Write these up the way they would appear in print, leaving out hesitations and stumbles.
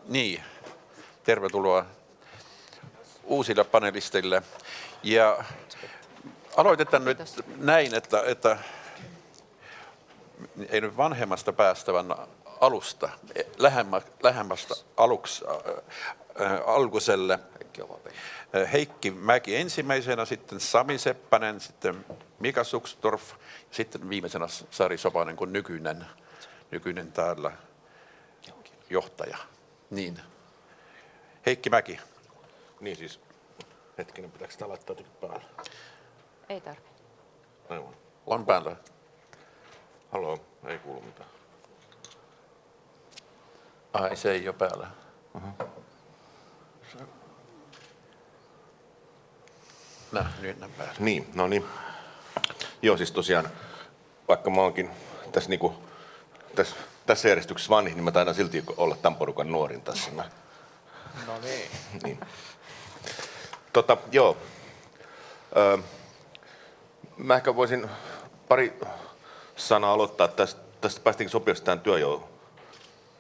Niin, tervetuloa uusille panelisteille. Ja aloitetaan nyt näin, että ei nyt vanhemmasta päästä, vaan alusta, lähemmästä alkuselle. Heikki Mäki ensimmäisenä, sitten Sami Seppänen, sitten Mika Suksdorf, sitten viimeisenä Sari Sopanen kuin nykyinen täällä johtaja. Niin. Heikki Mäki. Niin siis, hetkinen, pitääkö sitä laittaa päälle? Ei tarvitse. Aivan. On päällä. Haloo, ei kuulu mitään. Ai, se ei ole päällä. Nyt on päällä. Niin, no niin. Joo, siis tosiaan, vaikka mä oonkin tässä, niinku, tässä järjestyksessä vanhin, niin mä taidan silti olla tämän porukan nuorin tässä. No niin. Joo. Mä ehkä voisin pari sanaa aloittaa tästä päästiin sopivasti tähän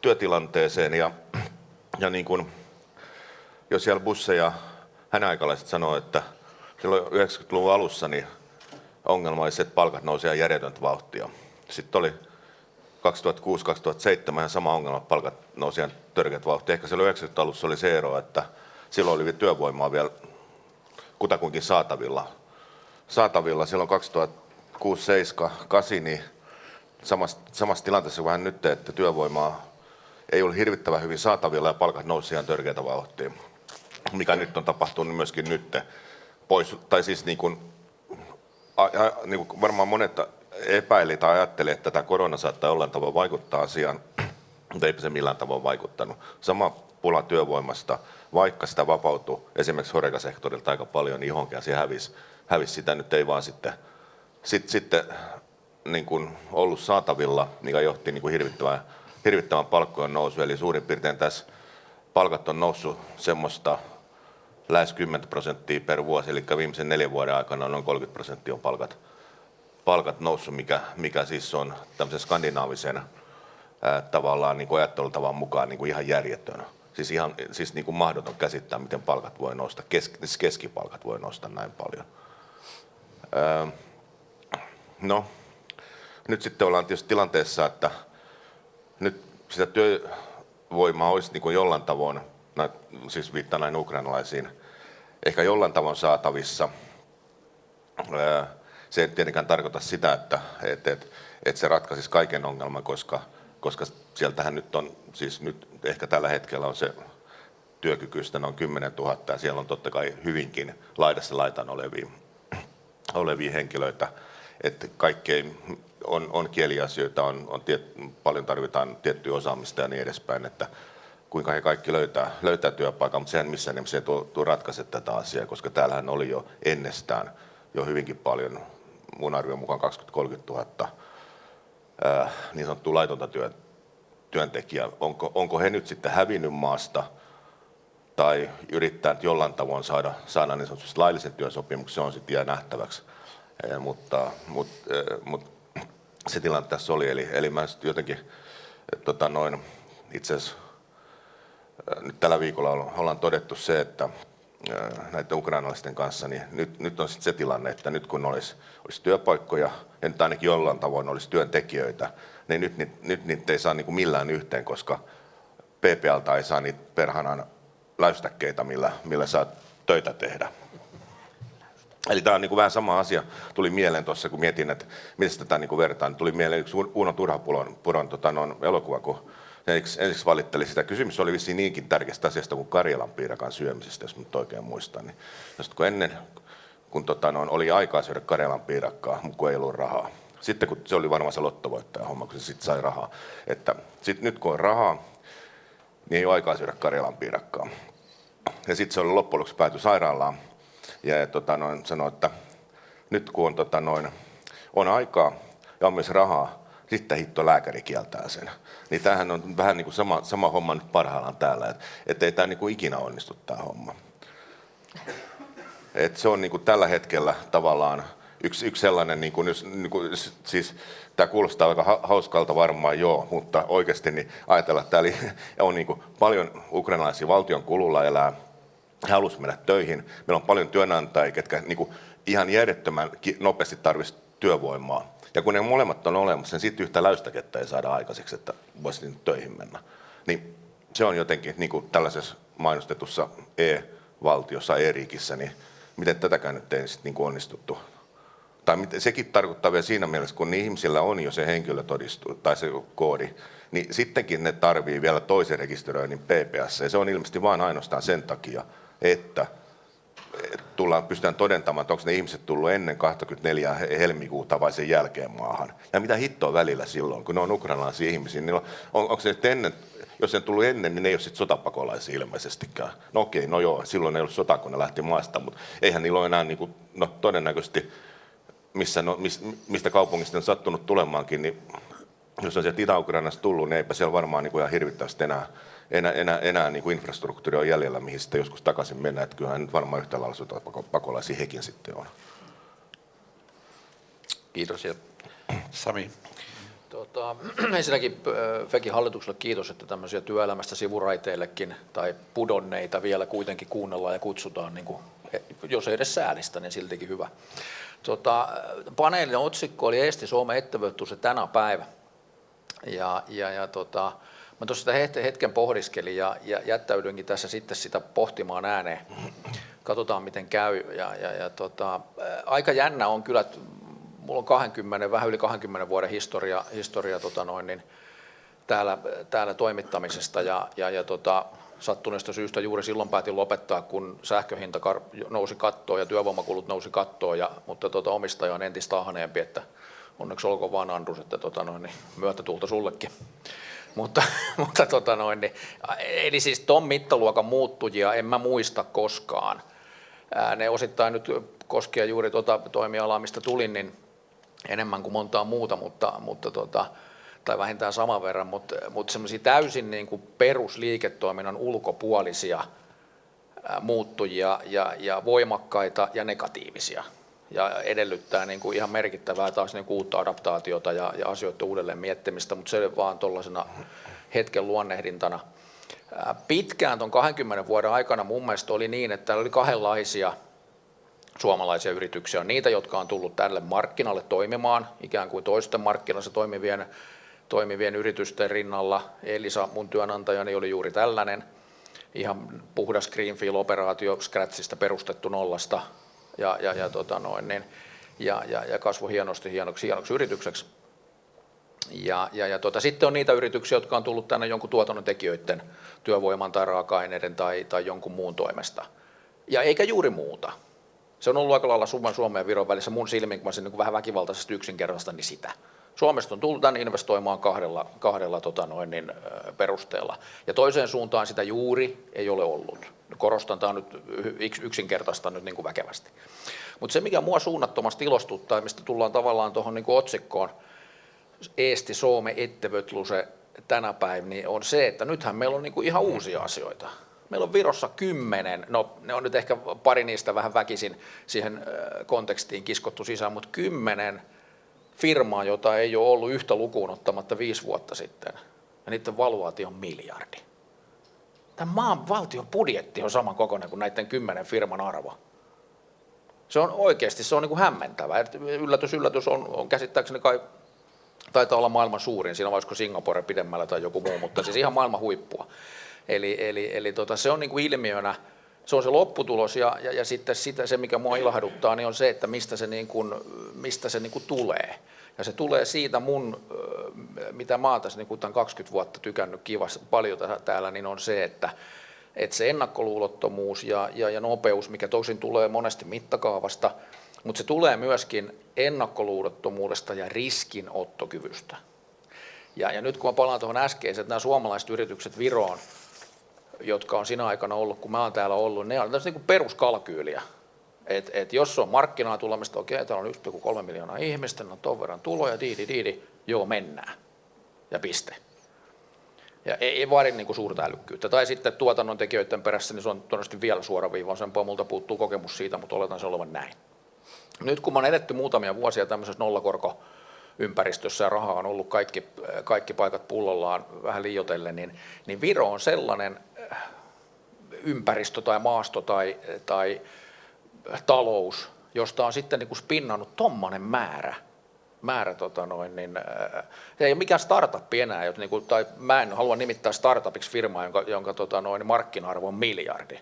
työtilanteeseen ja niin kuin, jos siellä busseja hänen aikalaiset sanoo, että silloin 90-luvun alussa niin ongelma oli se, että palkat nousivat järjetöntä vauhtia. Sitten oli 2006-2007 ihan sama ongelma, palkat nousivat törkeät vauhtia. Ehkä silloin 90-alussa oli se ero, että silloin oli työvoimaa vielä kutakuinkin saatavilla. Silloin 2006, 7, 8, niin samassa tilanteessa kuin nyt, että työvoimaa ei ollut hirvittävän hyvin saatavilla ja palkat nousi ihan törkeätä vauhtia. Mikä nyt on tapahtunut myöskin nyt. Tai siis niin kuin varmaan monet epäili tai ajatteli, että tämä korona saattaa jollain tavoin vaikuttaa asiaan, mutta eipä se millään tavoin vaikuttanut. Sama pula työvoimasta, vaikka sitä vapautui esimerkiksi Horeca-sektorilta aika paljon, niin johonkin asia hävisi sitä. Nyt ei vaan sitten niin kuin ollut saatavilla, mikä johti niin kuin hirvittävän palkkojen nousu. Eli suurin piirtein tässä palkat on noussut semmoista lähes 10% per vuosi, eli viimeisen 4 vuoden aikana noin 30% on palkat noussut, mikä siis on tämmöisen skandinaavisen tavallaan niin kuin ajattelutavan mukaan niin kuin ihan järjetön. Siis niin kuin mahdoton käsittää, miten palkat voi nousta, keskipalkat voi nousta näin paljon. No, nyt sitten ollaan tietysti tilanteessa, että nyt sitä työvoimaa olisi niin kuin jollain tavoin, siis viittaan näin ukrainalaisiin, ehkä jollain tavoin saatavissa. Se ei tietenkään tarkoita sitä, että se ratkaisisi kaiken ongelman, koska sieltähän nyt on, siis nyt ehkä tällä hetkellä on se työkykyistä noin 10 000, ja siellä on totta kai hyvinkin laidassa laitaan olevia henkilöitä, että kaikkein on kieliasioita, paljon tarvitaan tiettyä osaamista ja niin edespäin, että kuinka he kaikki löytää työpaikan, mutta sehän missään nimessä ei tule ratkaise tätä asiaa, koska täällähän oli jo ennestään jo hyvinkin paljon, mun arvion mukaan 20-30 000 niin sanottua laitonta työntekijää. Onko he nyt sitten hävinnyt maasta tai yrittää jollain tavoin saada niin sanotusti laillisen työsopimuksen, se on sitten jää nähtäväksi. Mutta se tilanne tässä oli, eli mä jotenkin itse asiassa nyt tällä viikolla ollaan todettu se, että näiden ukrainalaisten kanssa, niin nyt on sitten se tilanne, että nyt kun olisi työpaikkoja ja nyt ainakin jollain tavoin olisi työntekijöitä, niin nyt niitä ei saa niin kuin millään yhteen, koska PPL:ltä ei saa niitä perhanan läystäkkeitä, millä saa töitä tehdä. Eli tämä on niin kuin vähän sama asia. Tuli mieleen tuossa, kun mietin, että miten tätä niin kuin vertaan. Tuli mieleen yksi Uno Turhapuron elokuva, kun ensiksi valitteli sitä. Kysymys oli vissiin niinkin tärkeästä asiasta kuin karjalanpiirakan syömisestä, jos nyt oikein muistan. Niin, kun ennen kun oli aikaa syödä karjalanpiirakkaa, mutta kun ei ollut rahaa. Sitten kun se oli varmaan se lottovoittaja homma, kun se sitten sai rahaa. Että sit nyt kun on rahaa, niin ei ole aikaa syödä karjalanpiirakkaa. Ja sitten se oli loppujen lopuksi päätyi sairaalaan. Ja sanoi, että nyt kun on aikaa ja on myös rahaa, sitten hitto lääkäri kieltää sen. Niin tämähän on vähän niin kuin sama homma nyt parhaillaan täällä, että ei tämä niin kuin ikinä onnistu tämä homma. Et se on niin kuin tällä hetkellä tavallaan yksi sellainen, siis Tämä kuulostaa aika hauskalta varmaan joo, mutta oikeasti niin ajatella, että täällä on niin kuin paljon ukrainalaisia valtion kululla elää, he halusivat mennä töihin. Meillä on paljon työnantajia, ketkä niin kuin ihan järjettömän nopeasti tarvitsisivat työvoimaa. Ja kun ne molemmat on olemassa, niin sitten yhtä läystäkettä ei saada aikaiseksi, että voisi töihin mennä. Niin se on jotenkin niin kuin tällaisessa mainostetussa e-valtiossa, e-riikissä, niin miten tätäkään nyt ei sitten niin kuin onnistuttu. Tai sekin tarkoittaa vielä siinä mielessä, kun niin ihmisillä on jo se henkilötodistus tai se koodi, niin sittenkin ne tarvii vielä toisen rekisteröinnin PPS. Ja se on ilmeisesti vain ainoastaan sen takia, että pystytään todentamaan, että onko ne ihmiset tullut ennen 24. helmikuuta vai sen jälkeen maahan. Ja mitä hittoa välillä silloin, kun ne on ukrainalaisia ihmisiä, niin onko se ennen, jos ne tullut ennen, niin ne ei ole sitten sotapakolaisia ilmeisestikään. No okei, no joo, silloin ei ollut sota, kun ne lähti maasta, mutta eihän niillä ole enää niin kuin, todennäköisesti mistä kaupungista on sattunut tulemaankin, niin jos on sieltä Itä-Ukrainasta tullut, niin eipä siellä varmaan niin kuin ihan hirvittävästi enää niin kuin infrastruktuuri on jäljellä, mihin sitten joskus takaisin mennään. Että kyllähän nyt varmaan yhtä lailla sotapakolaisia hekin sitten on. Kiitos ja Sami. Ensinnäkin Fekin hallitukselle kiitos, että tämmöisiä työelämästä sivuraiteillekin tai pudonneita vielä kuitenkin kuunnellaan ja kutsutaan, niin kuin, jos ei edes säälistä, niin siltikin hyvä. Paneelin otsikko oli Eesti Suomen ettevyöttyse tänä päivä. Mä tuossa sitä hetken pohdiskelin ja jättäydynkin tässä sitten sitä pohtimaan ääneen. Katsotaan miten käy. Aika jännä on kyllä, että mulla on vähän yli 20 vuoden historia täällä toimittamisesta sattuneesta syystä juuri silloin päätin lopettaa, kun sähköhinta nousi kattoon ja työvoimakulut nousi kattoon, mutta omistaja on entistä ahneempi, että onneksi olkoon vaan Andrus, että myötätuulta sullekin. Eli siis ton mittaluokan muuttujia en mä muista koskaan. Ne osittain nyt koskee juuri toimialaa, mistä tulin, niin enemmän kuin montaa muuta, tai vähintään saman verran, mutta semmoisia täysin niin kuin perusliiketoiminnan ulkopuolisia muuttujia ja voimakkaita ja negatiivisia. Ja edellyttää niin kuin ihan merkittävää taas niin kuin uutta adaptaatiota ja asioiden uudelleen miettimistä, mutta se vaan tuollaisena hetken luonnehdintana. Pitkään tuon 20 vuoden aikana mun mielestä oli niin, että täällä oli kahdenlaisia suomalaisia yrityksiä. On niitä, jotka on tullut tälle markkinalle toimimaan, ikään kuin toisten markkinassa toimivien yritysten rinnalla. Elisa, mun työnantajani, oli juuri tällainen. Ihan puhdas greenfield-operaatio, scratchista perustettu nollasta ja kasvoi hienoksi yritykseksi. Sitten on niitä yrityksiä, jotka on tullut tänne jonkun tuotannon tekijöiden, työvoiman tai raaka-aineiden tai jonkun muun toimesta. Ja eikä juuri muuta. Se on ollut aika lailla Suomen ja Viron välissä mun silmin, kun mä sen niin vähän väkivaltaisesti yksinkertaistan, niin sitä. Suomesta on tullut tänne investoimaan kahdella perusteella. Ja toiseen suuntaan sitä juuri ei ole ollut. Korostan, tämä on nyt yksinkertaista nyt niin kuin väkevästi. Mutta se, mikä mua suunnattomasti ilostuttaa, ja mistä tullaan tavallaan tuohon niin kuin otsikkoon, Eesti Suomen ettevyöttyse tänä päivänä, niin on se, että nythän meillä on niin kuin ihan uusia asioita. Meillä on Virossa 10, no ne on nyt ehkä pari niistä vähän väkisin siihen kontekstiin kiskottu sisään, mutta 10 firmaa, jota ei ole ollut yhtä lukuun ottamatta 5 vuotta sitten, ja niiden valuaatio on miljardi. Tämän maan valtion budjetti on saman kokoinen kuin näiden 10 firman arvo. Se on oikeasti, se on niin kuin hämmentävä. Yllätys on käsittääkseni kai, taitaa olla maailman suurin, siinä olisiko Singapore pidemmällä tai joku muu, mutta siis ihan maailman huippua. Eli se on niin kuin ilmiönä, se on se lopputulos ja sitten se, mikä mua ilahduttaa, niin on se, että mistä se tulee. Ja se tulee siitä mitä mä oon tässä niin kuin tämän 20 vuotta tykännyt kivasti paljon täällä, niin on se, että se ennakkoluulottomuus ja nopeus, mikä tosin tulee monesti mittakaavasta, mutta se tulee myöskin ennakkoluulottomuudesta ja riskinottokyvystä. Ja nyt kun mä palaan tuohon äskeiseen, että nämä suomalaiset yritykset Viroon, jotka on siinä aikana ollut, kun mä oon täällä ollut, ne on tämmöistä niin kuin peruskalkyyliä. Et jos on markkinaa tulemista, okei, täällä on 1,3 miljoonaa ihmistä, on ton verran tuloja, diidi, joo, mennään. Ja piste. Ja ei vaadi niin kuin suurta älykkyyttä. Tai sitten tuotannon tekijöiden perässä, niin se on todennäköisesti vielä suoraviivaisempaa, multa puuttuu kokemus siitä, mutta oletan se olevan näin. Nyt kun mä oon edetty muutamia vuosia tämmöisessä ympäristössä ja rahaa on ollut kaikki paikat pullollaan vähän liioitellen, niin Viro on sellainen ympäristö tai maasto tai talous, josta on sitten niin kuin spinnannut tommonen määrä se ei ole mikään startuppi enää, tai mä en halua nimittää startupiksi firmaa, jonka markkina-arvo on miljardi.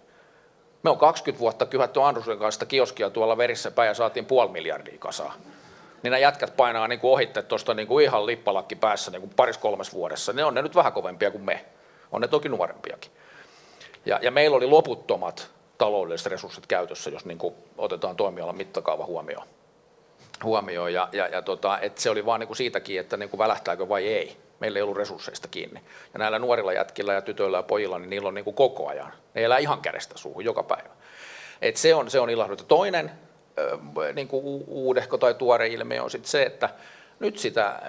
Me on 20 vuotta kyhätty Andrusen kanssa kioskia tuolla verissä päin ja saatiin 500 miljoonaa kasaan. Niin nämä jätkät painaa niin kuin ohitte tuosta niin kuin ihan lippalakki päässä niin kuin 2-3 vuodessa. Ne on ne nyt vähän kovempia kuin me. On ne toki nuorempiakin. Ja meillä oli loputtomat taloudelliset resurssit käytössä, jos niin kuin otetaan toimialan mittakaava huomioon. Et se oli vaan niin kuin siitäkin, että niin kuin välähtääkö vai ei. Meillä ei ollut resursseista kiinni. Ja näillä nuorilla jätkillä ja tytöillä ja pojilla, niin niillä on niin kuin koko ajan. Ne elää ihan kädestä suuhun joka päivä. Et se on ilahduttava. Toinen niin kuin uudehko tai tuore ilmiö on sitten se, että nyt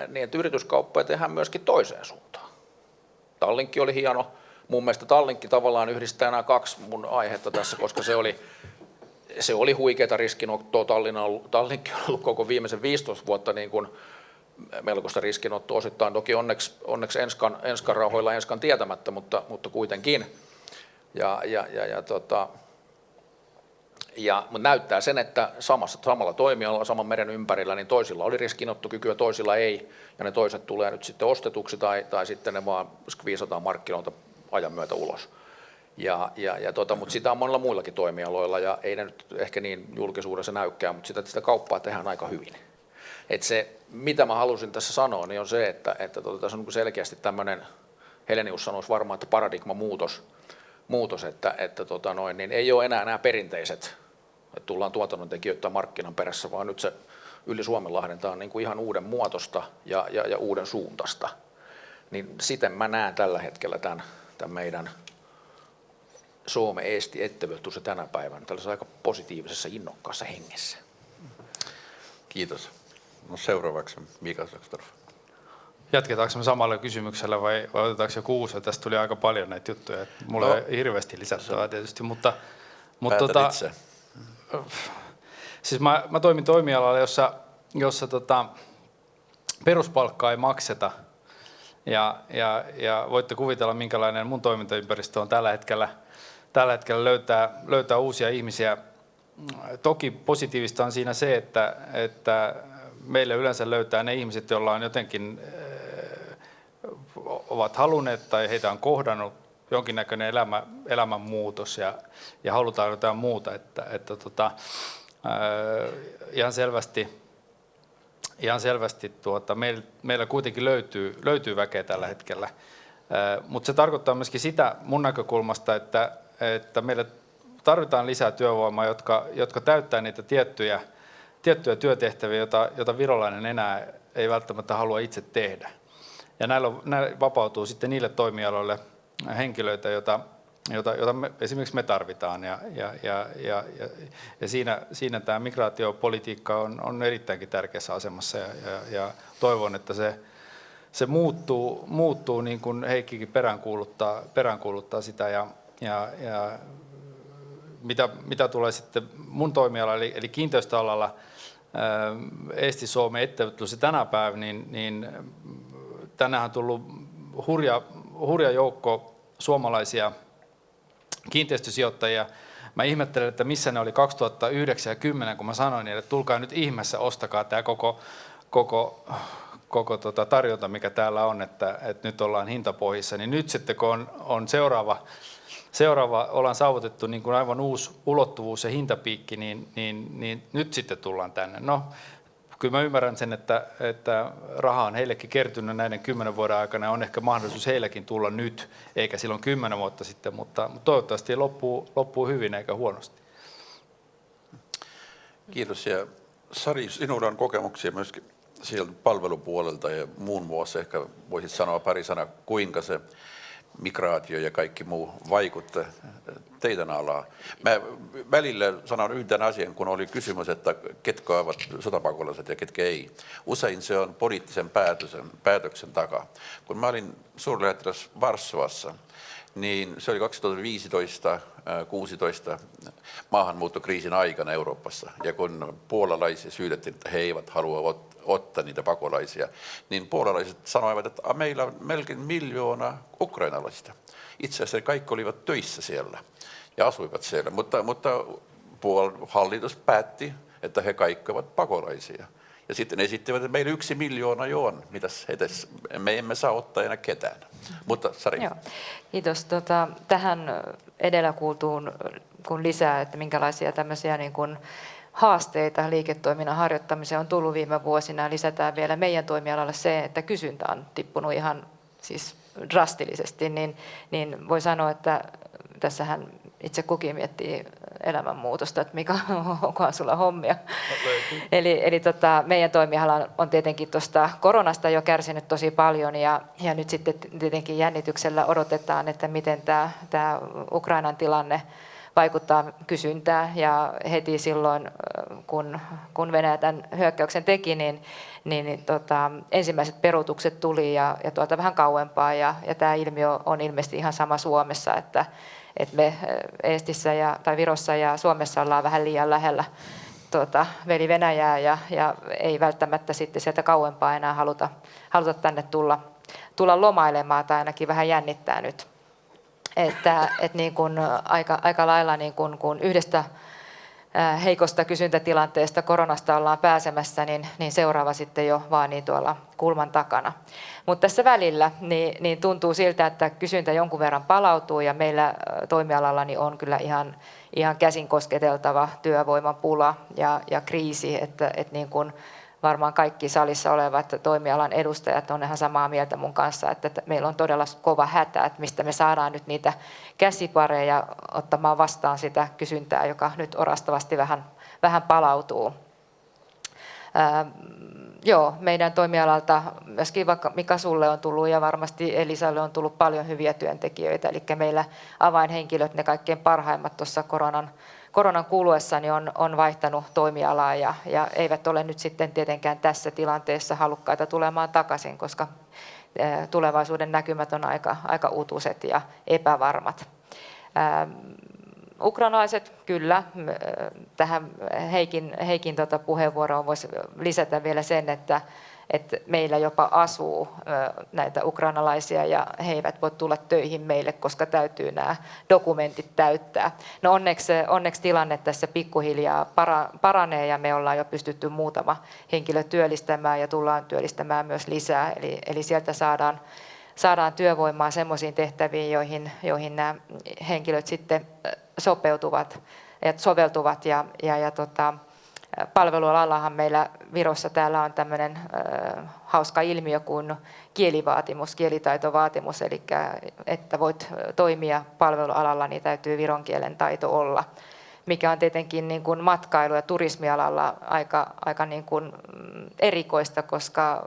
niin yrityskauppoja tehdään myöskin toiseen suuntaan. Tallinkki oli hieno. Mun mielestä Tallinkki tavallaan yhdistää nämä kaksi mun aihetta tässä, koska se oli huikeata riskinottoa. Tallinkki on ollut koko viimeisen 15 vuotta niin kuin melkoista riskinottoa osittain. Toki onneksi Enskan rahoilla Enskan tietämättä, mutta kuitenkin. Mutta näyttää sen, että samalla toimialalla, saman meren ympärillä, niin toisilla oli riskinottokykyä, toisilla ei. Ja ne toiset tulee nyt sitten ostetuksi tai sitten ne vaan skviisataan markkinoilta ajan myötä ulos. Mutta sitä on monilla muillakin toimialoilla ja ei ne nyt ehkä niin julkisuudessa näykään, mutta sitä kauppaa tehdään aika hyvin. Et se, mitä mä halusin tässä sanoa, niin on se, että tässä on selkeästi tämmöinen, Helenius sanoisi varmaan, että paradigmamuutos, että niin ei ole enää nämä perinteiset, että tullaan tuotannontekijöitä markkinan perässä, vaan nyt se yli Suomenlahden on niin kuin ihan uuden muotosta ja uuden suuntaista. Niin siten mä näen tällä hetkellä tämän meidän Suomen Eesti ettevyöttuus tänä päivänä tällaisessa aika positiivisessa, innokkaassa hengessä. Kiitos. No seuraavaksi Mika Sakstorff. Jatketaanko me samalla kysymyksellä vai otetaanko joku uusi? Tästä tuli aika paljon näitä juttuja. Mulla ei hirveästi lisättävää tietysti, mutta itse. Siis mä toimin toimialalla, jossa peruspalkkaa ei makseta. Ja voitte kuvitella, minkälainen mun toimintaympäristö on tällä hetkellä löytää uusia ihmisiä. Toki positiivista on siinä se, että meille yleensä löytää ne ihmiset, joilla on jotenkin ovat halunneet tai heitä on kohdannut jonkinnäköinen elämänmuutos ja halutaan jotain muuta. Ihan selvästi meillä kuitenkin löytyy väkeä tällä hetkellä. Mutta se tarkoittaa myöskin sitä mun näkökulmasta, että meillä tarvitaan lisää työvoimaa, jotka täyttää niitä tiettyjä työtehtäviä, joita virolainen enää ei välttämättä halua itse tehdä. Ja näillä vapautuu sitten niille toimialoille henkilöitä, joita esimerkiksi me tarvitaan. Ja siinä tämä migraatiopolitiikka on erittäinkin tärkeässä asemassa ja toivon, että se muuttuu niin kuin Heikkikin peräänkuuluttaa sitä ja mitä tulee sitten mun toimialaan eli kiinteistöalalla Eesti-Suomen ettevyöttyys tänä päivänä, niin tänään on tullut hurja joukko suomalaisia kiinteistösijoittajia. Mä ihmettelen, että missä ne oli 2009 ja 2010, kun mä sanoin niille, että tulkaa nyt ihmeessä, ostakaa tämä koko tarjonta, mikä täällä on, että nyt ollaan hintapohjissa. Niin nyt sitten, kun on seuraava ollaan saavutettu niin kuin aivan uusi ulottuvuus ja hintapiikki, niin nyt sitten tullaan tänne. No, kyllä mä ymmärrän sen, että raha on heillekin kertynyt näiden 10 vuoden aikana ja on ehkä mahdollisuus heillekin tulla nyt, eikä silloin 10 vuotta sitten, mutta toivottavasti loppuu hyvin eikä huonosti. Kiitos. Ja Sari, sinulla on kokemuksia myöskin sieltä palvelupuolelta ja muun muassa ehkä voisit sanoa pari sanaa, kuinka se migraatio ja kaikki muu vaikuttaa teidän alaa. Mä välillä sanon yhden asian, kun oli kysymys, että ketkä ovat sotapakolaiset ja ketkä ei. Usein se on poliittisen päätöksen takaa. Kun mä olin suurlähettiläs Varsovassa, niin se oli 2015-16 maahanmuuttokriisin aikana Euroopassa. Ja kun puolalaisia syydettiin, että he eivät halua ottaa niitä pakolaisia, niin puolalaiset sanoivat, että meillä on melkein 1 miljoona ukrainalaista. Itse asiassa kaikki olivat töissä siellä ja asuivat siellä, mutta hallitus päätti, että he kaikki ovat pakolaisia. Ja sitten esittivät, että meillä 1 miljoona jo on, mitäs edes, me emme saa ottaa enää ketään. Mutta Sari. Joo. Kiitos. Tähän edellä kuultuun kun lisää, että minkälaisia tämmöisiä niin kuin haasteita liiketoiminnan harjoittamiseen on tullut viime vuosina. Lisätään vielä meidän toimialalle se, että kysyntä on tippunut ihan siis drastillisesti, niin voi sanoa, että tässähän itse kukin miettii elämänmuutosta, että mikä onkohan sulla hommia. Eli meidän toimiala on tietenkin tuosta koronasta jo kärsinyt tosi paljon ja nyt sitten tietenkin jännityksellä odotetaan, että miten tämä Ukrainan tilanne vaikuttaa kysyntään ja heti silloin, kun Venäjä tämän hyökkäyksen teki, niin ensimmäiset peruutukset tuli ja tuolta vähän kauempaa ja tämä ilmiö on ilmeisesti ihan sama Suomessa, että me Eestissä tai Virossa ja Suomessa ollaan vähän liian lähellä veli Venäjää ja ei välttämättä sitten sieltä kauempaa enää haluta tänne tulla lomailemaan tai ainakin vähän jännittää nyt. Että niin kuin aika lailla niin kun yhdestä heikosta kysyntätilanteesta koronasta ollaan pääsemässä, niin seuraava sitten jo vaan niin tuolla kulman takana. Mutta tässä välillä niin tuntuu siltä, että kysyntä jonkun verran palautuu ja meillä toimialalla niin on kyllä ihan käsin kosketeltava työvoimapula ja kriisi, että niin kuin varmaan kaikki salissa olevat toimialan edustajat on ihan samaa mieltä mun kanssa, että meillä on todella kova hätä, että mistä me saadaan nyt niitä käsipareja ottamaan vastaan sitä kysyntää, joka nyt orastavasti vähän palautuu. Joo, meidän toimialalta myöskin vaikka Mika sulle on tullut ja varmasti Elisalle on tullut paljon hyviä työntekijöitä, eli meillä avainhenkilöt, ne kaikkein parhaimmat tuossa koronan kuluessa niin on vaihtanut toimialaa ja eivät ole nyt sitten tietenkään tässä tilanteessa halukkaita tulemaan takaisin, koska tulevaisuuden näkymät on aika utuiset ja epävarmat. Ukrainalaiset, kyllä, tähän Heikin puheenvuoroon voisi lisätä vielä sen, että meillä jopa asuu näitä ukrainalaisia ja he eivät voi tulla töihin meille, koska täytyy nämä dokumentit täyttää. No onneksi tilanne tässä pikkuhiljaa paranee ja me ollaan jo pystytty muutama henkilö työllistämään ja tullaan työllistämään myös lisää. Eli sieltä saadaan työvoimaa semmoisiin tehtäviin, joihin nämä henkilöt sitten sopeutuvat ja soveltuvat ja palvelualallahan meillä Virossa täällä on tämmöinen hauska ilmiö kuin kielivaatimus, kielitaitovaatimus, eli että voit toimia palvelualalla, niin täytyy viron kielen taito olla, mikä on tietenkin niin kuin matkailu- ja turismialalla aika niin kuin erikoista, koska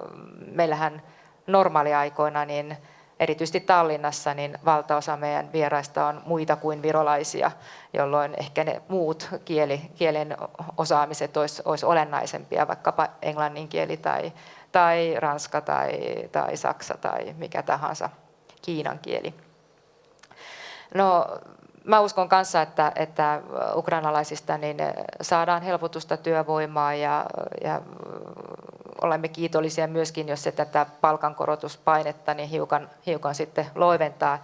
meillähän normaaliaikoina, niin erityisesti Tallinnassa, niin valtaosa meidän vieraista on muita kuin virolaisia, jolloin ehkä ne muut kielen osaamiset olisi olennaisempia, vaikkapa englannin kieli tai ranska tai saksa tai mikä tahansa kiinan kieli. No, mä uskon kanssa, että ukrainalaisista niin saadaan helpotusta työvoimaa ja olemme kiitollisia myöskin, jos se tätä palkankorotuspainetta niin hiukan sitten loiventaa,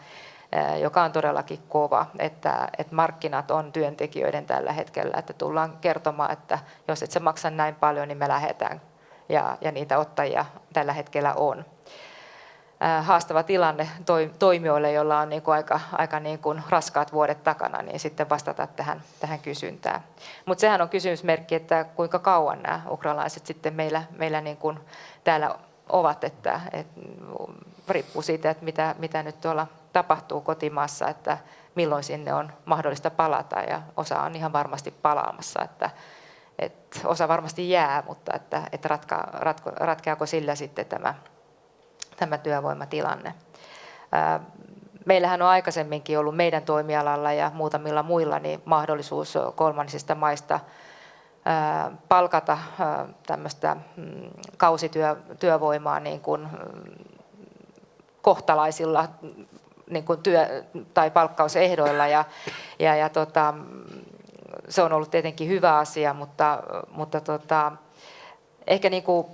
joka on todellakin kova, että markkinat on työntekijöiden tällä hetkellä, että tullaan kertomaan, että jos et sä maksa näin paljon, niin me lähdetään ja niitä ottajia tällä hetkellä on. Haastava tilanne toimijoille, joilla on aika raskaat vuodet takana, niin sitten vastata tähän kysyntään. Mutta sehän on kysymysmerkki, että kuinka kauan nämä ukrainalaiset sitten meillä niin kuin täällä ovat, että riippuu siitä, että mitä nyt tuolla tapahtuu kotimaassa, että milloin sinne on mahdollista palata ja osa on ihan varmasti palaamassa, että osa varmasti jää, mutta että ratkeako sillä sitten tämä työvoimatilanne. Meillähän on aikaisemminkin ollut meidän toimialalla ja muutamilla muilla niin mahdollisuus kolmansista maista palkata tämmöistä kausityövoimaa niin kuin kohtalaisilla niin kuin tai palkkausehdoilla ja se on ollut tietenkin hyvä asia, mutta ehkä niin kuin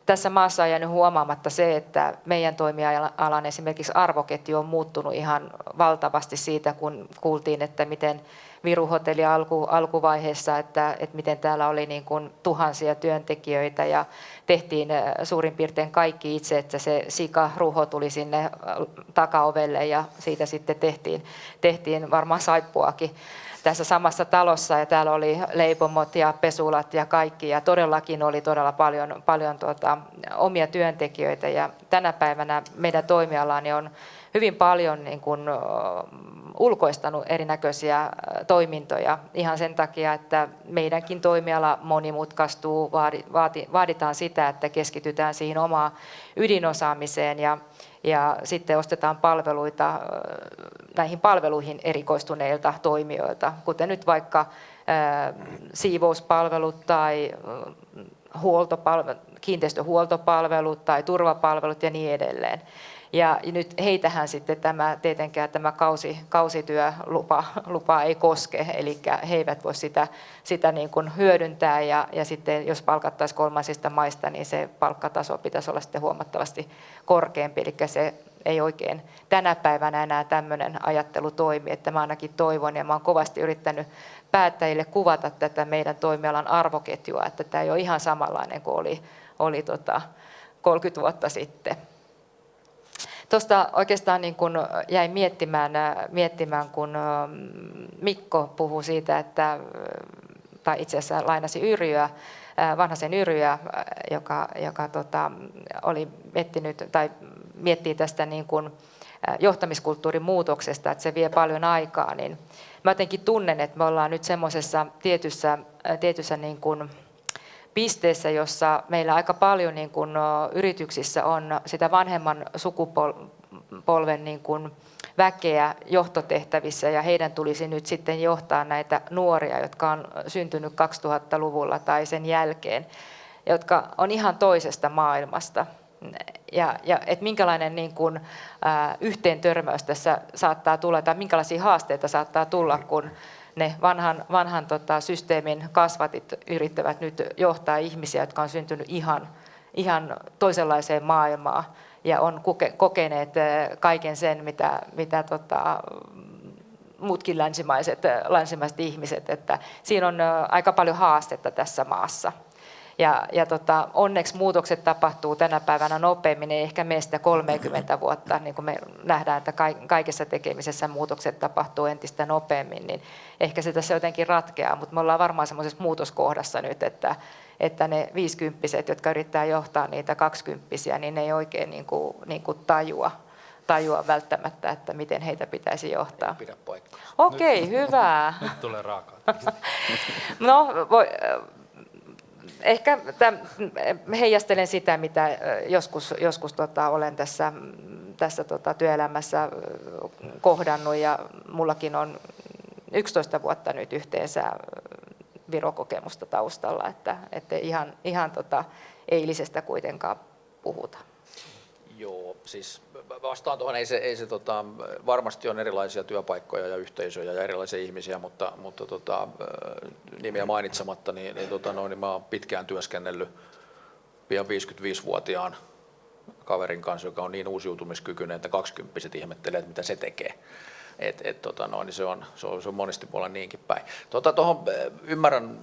tässä maassa on jäänyt huomaamatta se, että meidän toimialan esimerkiksi arvoketju on muuttunut ihan valtavasti siitä, kun kuultiin, että miten Viru-hotelli alkuvaiheessa, että miten täällä oli niin kuin tuhansia työntekijöitä ja tehtiin suurin piirtein kaikki itse, että se sikaruho tuli sinne takaovelle ja siitä sitten tehtiin varmaan saippuakin tässä samassa talossa ja täällä oli leipomot ja pesulat ja kaikki ja todellakin oli todella paljon omia työntekijöitä ja tänä päivänä meidän toimialani on hyvin paljon niin kuin ulkoistanut erinäköisiä toimintoja ihan sen takia, että meidänkin toimiala monimutkaistuu, vaaditaan sitä, että keskitytään siihen omaan ydinosaamiseen ja sitten ostetaan palveluita näihin palveluihin erikoistuneilta toimijoilta, kuten nyt vaikka siivouspalvelut tai kiinteistöhuoltopalvelut tai turvapalvelut ja niin edelleen. Ja nyt heitähän sitten tietenkään tämä kausityölupa ei koske, eli he eivät voi sitä niin kuin hyödyntää ja sitten jos palkattaisiin kolmansista maista, niin se palkkataso pitäisi olla sitten huomattavasti korkeampi, eli se ei oikein tänä päivänä enää tämmöinen ajattelu toimi, että mä ainakin toivon ja mä oon kovasti yrittänyt päättäjille kuvata tätä meidän toimialan arvoketjua, että tämä ei ole ihan samanlainen kuin oli 30 vuotta sitten. Tuosta oikeastaan niin kun jäin miettimään, kun Mikko puhui siitä, tai itse asiassa lainasi Yrjöä, Vanhasen Yrjöä, joka oli miettii tästä niin kun johtamiskulttuurin muutoksesta, että se vie paljon aikaa, niin mä jotenkin tunnen, että me ollaan nyt semmoisessa tietyssä niin kun pisteessä, jossa meillä aika paljon niin kuin yrityksissä on sitä vanhemman sukupolven niin kuin väkeä johtotehtävissä ja heidän tulisi nyt sitten johtaa näitä nuoria, jotka on syntynyt 2000-luvulla tai sen jälkeen, jotka on ihan toisesta maailmasta. Ja että minkälainen niin kuin, yhteentörmäys tässä saattaa tulla tai minkälaisia haasteita saattaa tulla, kun ne vanhan systeemin kasvatit yrittävät nyt johtaa ihmisiä, jotka on syntynyt ihan toisenlaiseen maailmaan ja on kokeneet kaiken sen, mitä muutkin länsimaiset ihmiset. Että siinä on aika paljon haastetta tässä maassa. Ja onneksi muutokset tapahtuu tänä päivänä nopeammin, ei ehkä meistä 30 vuotta, niin kuin me nähdään, että kaikessa tekemisessä muutokset tapahtuu entistä nopeammin, niin ehkä se tässä jotenkin ratkeaa, mutta me ollaan varmaan semmoisessa muutoskohdassa nyt, että ne 50-vuotiaat, jotka yrittää johtaa niitä 20-vuotiaita, niin ne ei oikein niin kuin tajua välttämättä, että miten heitä pitäisi johtaa. Pidä paikkaa. Okei, hyvä. Nyt tulee raakaa. No, ehkä heijastelen sitä, mitä joskus olen tässä tässä kohdannut ja mullakin on 11 vuotta nyt yhteensä Viro-kokemusta taustalla, että ihan eilisestä kuitenkaan puhuta. Joo, siis vastaan tuohon, ei se varmasti on erilaisia työpaikkoja ja yhteisöjä ja erilaisia ihmisiä, mutta nimiä mainitsematta, niin mä oon pitkään työskennellyt pian 55-vuotiaan kaverin kanssa, joka on niin uusiutumiskykyinen, että 20-vuotiaat ihmettelee, että mitä se tekee. Niin se on monesti voi olla niinkin päin. Tuohon ymmärrän,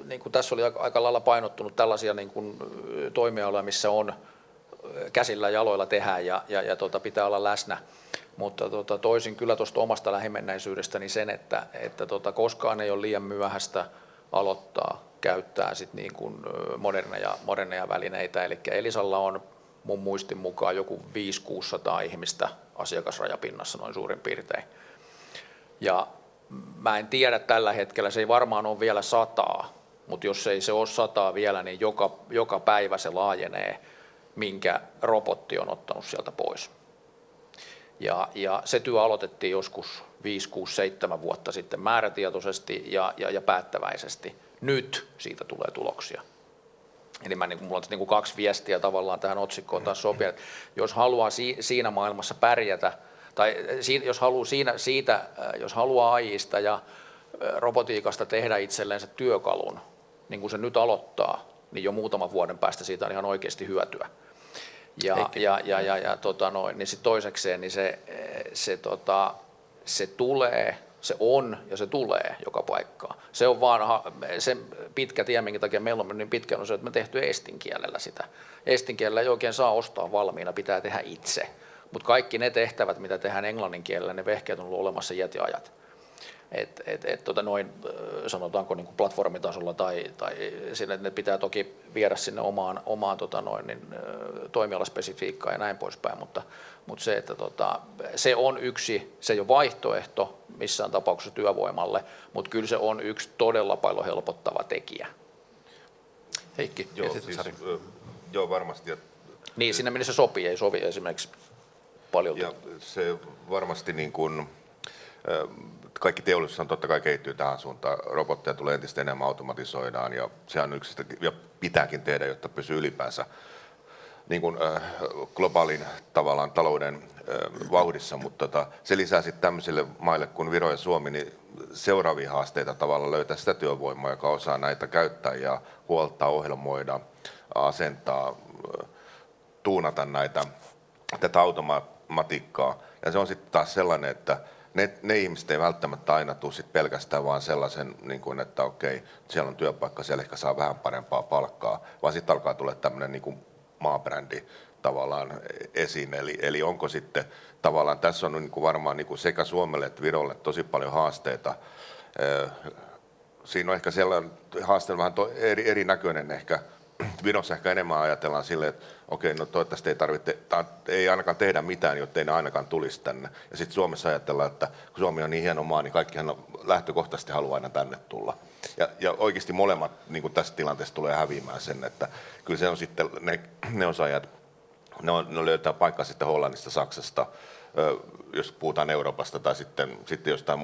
niin kuin tässä oli aika lailla painottunut tällaisia niin kuin toimialoja, missä on käsillä jaloilla tehdään ja pitää olla läsnä, mutta toisin kyllä tuosta omasta lähimenneisyydestäni sen, että koskaan ei ole liian myöhäistä aloittaa käyttää sit niin kuin moderneja välineitä, eli Elisalla on mun muistin mukaan joku 500-600 ihmistä asiakasrajapinnassa noin suurin piirtein. Ja mä en tiedä tällä hetkellä, se ei varmaan ole vielä 100, mutta jos ei se ole 100 vielä, niin joka päivä se laajenee, minkä robotti on ottanut sieltä pois. Ja se työ aloitettiin joskus 5, 6, 7 vuotta sitten määrätietoisesti ja päättäväisesti. Nyt siitä tulee tuloksia. Eli mulla on niin kuin 2 viestiä tavallaan tähän otsikkoon taas sopia. Jos haluaa siinä maailmassa pärjätä, tai jos haluaa AI:sta ja robotiikasta tehdä itsellensä työkalun, niin kuin se nyt aloittaa, niin jo muutaman vuoden päästä siitä on ihan oikeasti hyötyä. Niin sit toisekseen niin se tulee, se on ja se tulee joka paikkaan. Se on vaan se pitkä tie, minkä takia meillä on mennyt niin pitkään, on se, että me tehty estin kielellä sitä. Estin kielellä ei oikein saa ostaa valmiina, pitää tehdä itse. Mutta kaikki ne tehtävät, mitä tehdään englannin kielellä, ne vehkeet on ollut olemassa iät ja ajat. Sanotaanko niin kuin platformitasolla tai sillä, että ne pitää toki viedä sinne omaan toimialaspesifiikkaan ja näin poispäin, mutta se, että se on yksi, se ei ole vaihtoehto missään tapauksessa työvoimalle, mutta kyllä se on yksi todella paljon helpottava tekijä. Heikki, Sari. Joo, varmasti. Niin, siinä mielessä se ei sovi esimerkiksi paljon. Ja se varmasti niin kuin, kaikki teollisuus on totta kai kehittyy tähän suuntaan. Robotteja tulee entistä enemmän, automatisoidaan ja se on yksi ja pitääkin tehdä, jotta pysyy ylipäänsä niin kuin, globaalin tavallaan talouden vauhdissa, mutta se lisää sitten tämmöisille maille kuin Viro ja Suomi niin seuraavia haasteita tavallaan löytää sitä työvoimaa, joka osaa näitä käyttää ja huoltaa, ohjelmoida, asentaa, tuunata tätä automatiikkaa. Ja se on sitten taas sellainen, että ne ihmiset ei välttämättä aina tule sit pelkästään vaan sellaisen, niin kuin, että okei, siellä on työpaikka, siellä ehkä saa vähän parempaa palkkaa, vaan sitten alkaa tulla tämmöinen niin kuin maabrändi tavallaan esiin. Eli onko sitten tavallaan, tässä on niin kuin varmaan niin kuin sekä Suomelle että Virolle tosi paljon haasteita. Siinä on ehkä sellainen haaste vähän erinäköinen ehkä. Virossa ehkä enemmän ajatellaan silleen, että okei, no toivottavasti ei ainakaan tehdä mitään, jotta ei ne ainakaan tulisi tänne. Ja sitten Suomessa ajatellaan, että kun Suomi on niin hieno maa, niin kaikkihan lähtökohtaisesti haluaa aina tänne tulla. Ja oikeasti molemmat niin kuin tässä tilanteessa tulee häviämään sen, että kyllä se on sitten ne osaajat, ne löytää paikkaa sitten Hollannista, Saksasta, jos puhutaan Euroopasta tai sitten jostain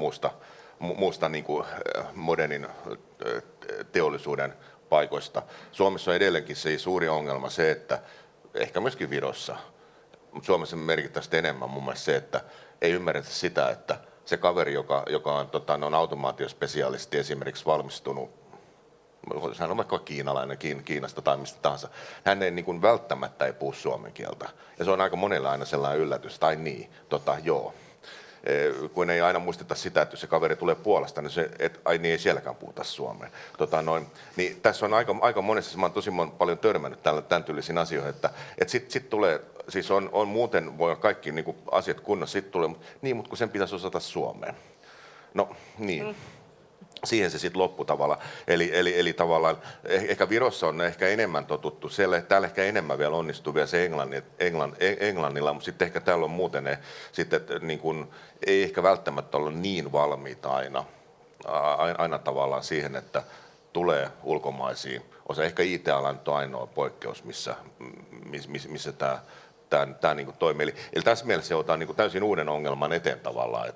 muusta niin kuin modernin teollisuuden paikoista. Suomessa on edelleenkin se suuri ongelma se, että ehkä myöskin Virossa, mutta Suomessa merkittävästi enemmän mun mielestä se, että ei ymmärretä sitä, että se kaveri, joka on automaatiospesialisti esimerkiksi valmistunut, hän on vaikka kiinalainen, Kiinasta tai mistä tahansa, hän ei niin kuin välttämättä ei puhu suomen kieltä. Ja se on aika monella aina sellainen yllätys, tai niin, joo. Kun ei aina muisteta sitä, että jos se kaveri tulee Puolasta, niin se, niin ei sielläkään puhuta suomea. Niin tässä on aika monessa, mä oon tosi paljon törmännyt tämän tyylisiin asioihin, että sit tulee, siis on muuten, voi olla kaikki niin kuin asiat kunnossa, sit tulee, niin, mutta kun sen pitäisi osata suomea. No niin. Siihen se sitten loppui tavallaan. Eli tavallaan ehkä Virossa on ehkä enemmän totuttu, täällä ehkä enemmän vielä onnistuu vielä se englannilla, mutta sitten ehkä täällä on muuten ne, sitten, niin kun, ei ehkä välttämättä olla niin valmiita aina tavallaan siihen, että tulee ulkomaisiin. Ehkä IT-alan on ainoa poikkeus, missä tämä niin kuin toimii. Eli tässä mielessä se ottaa niin kuin täysin uuden ongelman eteen tavallaan,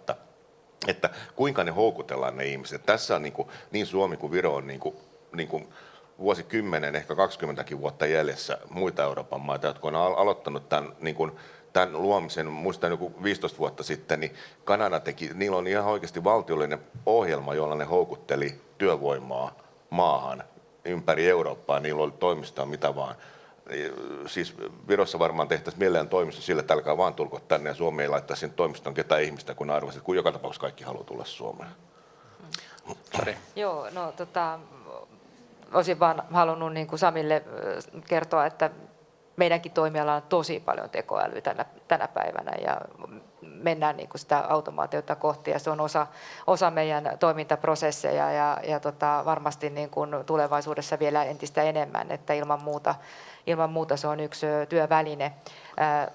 että kuinka ne houkutellaan ne ihmiset. Tässä on niin Suomi kuin Viro on niin kuin vuosikymmenen, ehkä 20 vuotta jäljessä muita Euroopan maita, jotka on aloittanut tämän luomisen, muistan joku 15 vuotta sitten, niin Kanada niillä on ihan oikeasti valtiollinen ohjelma, jolla ne houkutteli työvoimaa maahan ympäri Eurooppaa, niillä oli toimistoa mitä vaan. Siis Virossa varmaan tehtäisiin mielellään toimisto sille, että älkää vaan tulko tänne ja Suomi ei laittaisi sinne toimistoon ketään ihmistä, kun arvasit, kun joka tapauksessa kaikki haluaa tulla Suomeen. Sari. Joo, no olisin vaan halunnut niin kuin Samille kertoa, että meidänkin toimialalla on tosi paljon tekoälyä tänä päivänä ja mennään niin kuin sitä automaatiota kohti ja se on osa meidän toimintaprosesseja ja varmasti niin kuin tulevaisuudessa vielä entistä enemmän, että ilman muuta se on yksi työväline.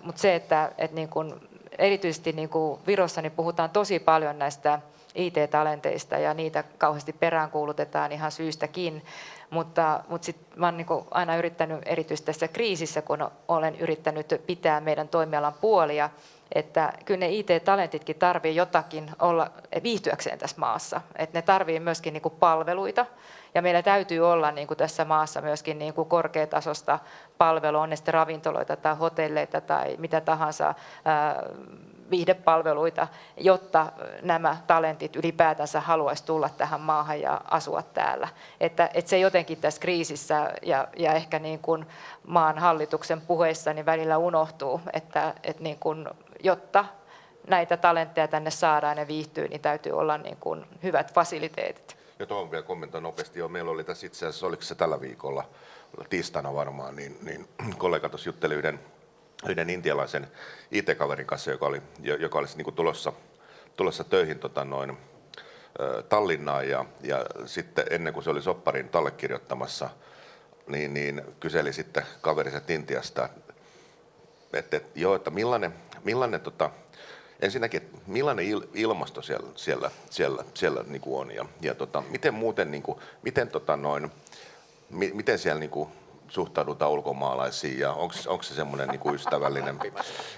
Mutta se, että niin kuin erityisesti niin kuin Virossa niin puhutaan tosi paljon näistä IT-talenteista ja niitä kauheasti peräänkuulutetaan ihan syystäkin, mutta sitten mä oon niin kuin aina yrittänyt, erityisesti tässä kriisissä, kun olen yrittänyt pitää meidän toimialan puolia, että kyllä ne IT-talentitkin tarvii jotakin olla viihtyäkseen tässä maassa, että ne tarvii myöskin niin kuin palveluita ja meillä täytyy olla niin kuin tässä maassa myöskin niin kuin korkeatasosta palvelua, on ne sitten ravintoloita tai hotelleita tai mitä tahansa viihdepalveluita, jotta nämä talentit ylipäätänsä haluaisi tulla tähän maahan ja asua täällä. Että se jotenkin tässä kriisissä ja ehkä niin kuin maan hallituksen puheissa niin välillä unohtuu, että niin kuin, jotta näitä talentteja tänne saadaan ja viihtyy, niin täytyy olla niin kuin hyvät fasiliteetit. Ja tuohon vielä kommentoin nopeasti. Jo, meillä oli tässä itse asiassa, oliko se tällä viikolla, tiistaina varmaan, niin kollega tuossa jutteli yhden intialaisen IT-kaverin kanssa, joka olisi niin kuin tulossa töihin Tallinnaan ja sitten ennen kuin se oli sopparin allekirjoittamassa, niin kyseli sitten kaveriset Intiasta, että millainen ensinnäkin, millainen ilmasto siellä niin kuin on ja miten muuten niin kuin, miten siellä niin kuin suhtaudutaan ulkomaalaisiin ja onko se semmoinen niin kuin ystävällinen.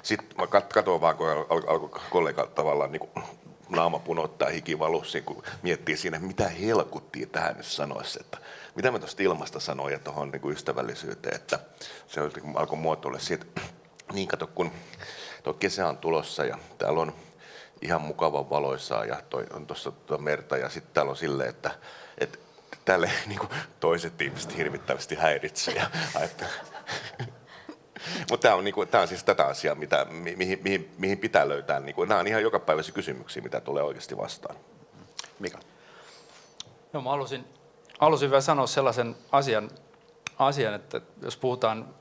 Sitten mä katsoin vaan, kun alkoi kollega tavallaan niin kuin naama punottaa hikivalussiin, kun miettii siinä, mitä helkuttiin tähän nyt sanoisi, että mitä mä tuosta ilmasta sanoin ja tuohon niin kuin ystävällisyyteen, että se alkoi muotoilla siitä, niin kato kun tuo kesä on tulossa ja täällä on ihan mukavan valoisaa ja on tuossa merta ja sitten täällä on silleen, että täällä niin kuin toiset ihmiset hirvittävästi häiritsee. Mutta tämä on siis tätä asiaa, mihin pitää löytää. Nämä on ihan jokapäiväisiä kysymyksiä, mitä tulee oikeasti vastaan. Mika? No, mä halusin vielä sanoa sellaisen asian, että jos puhutaan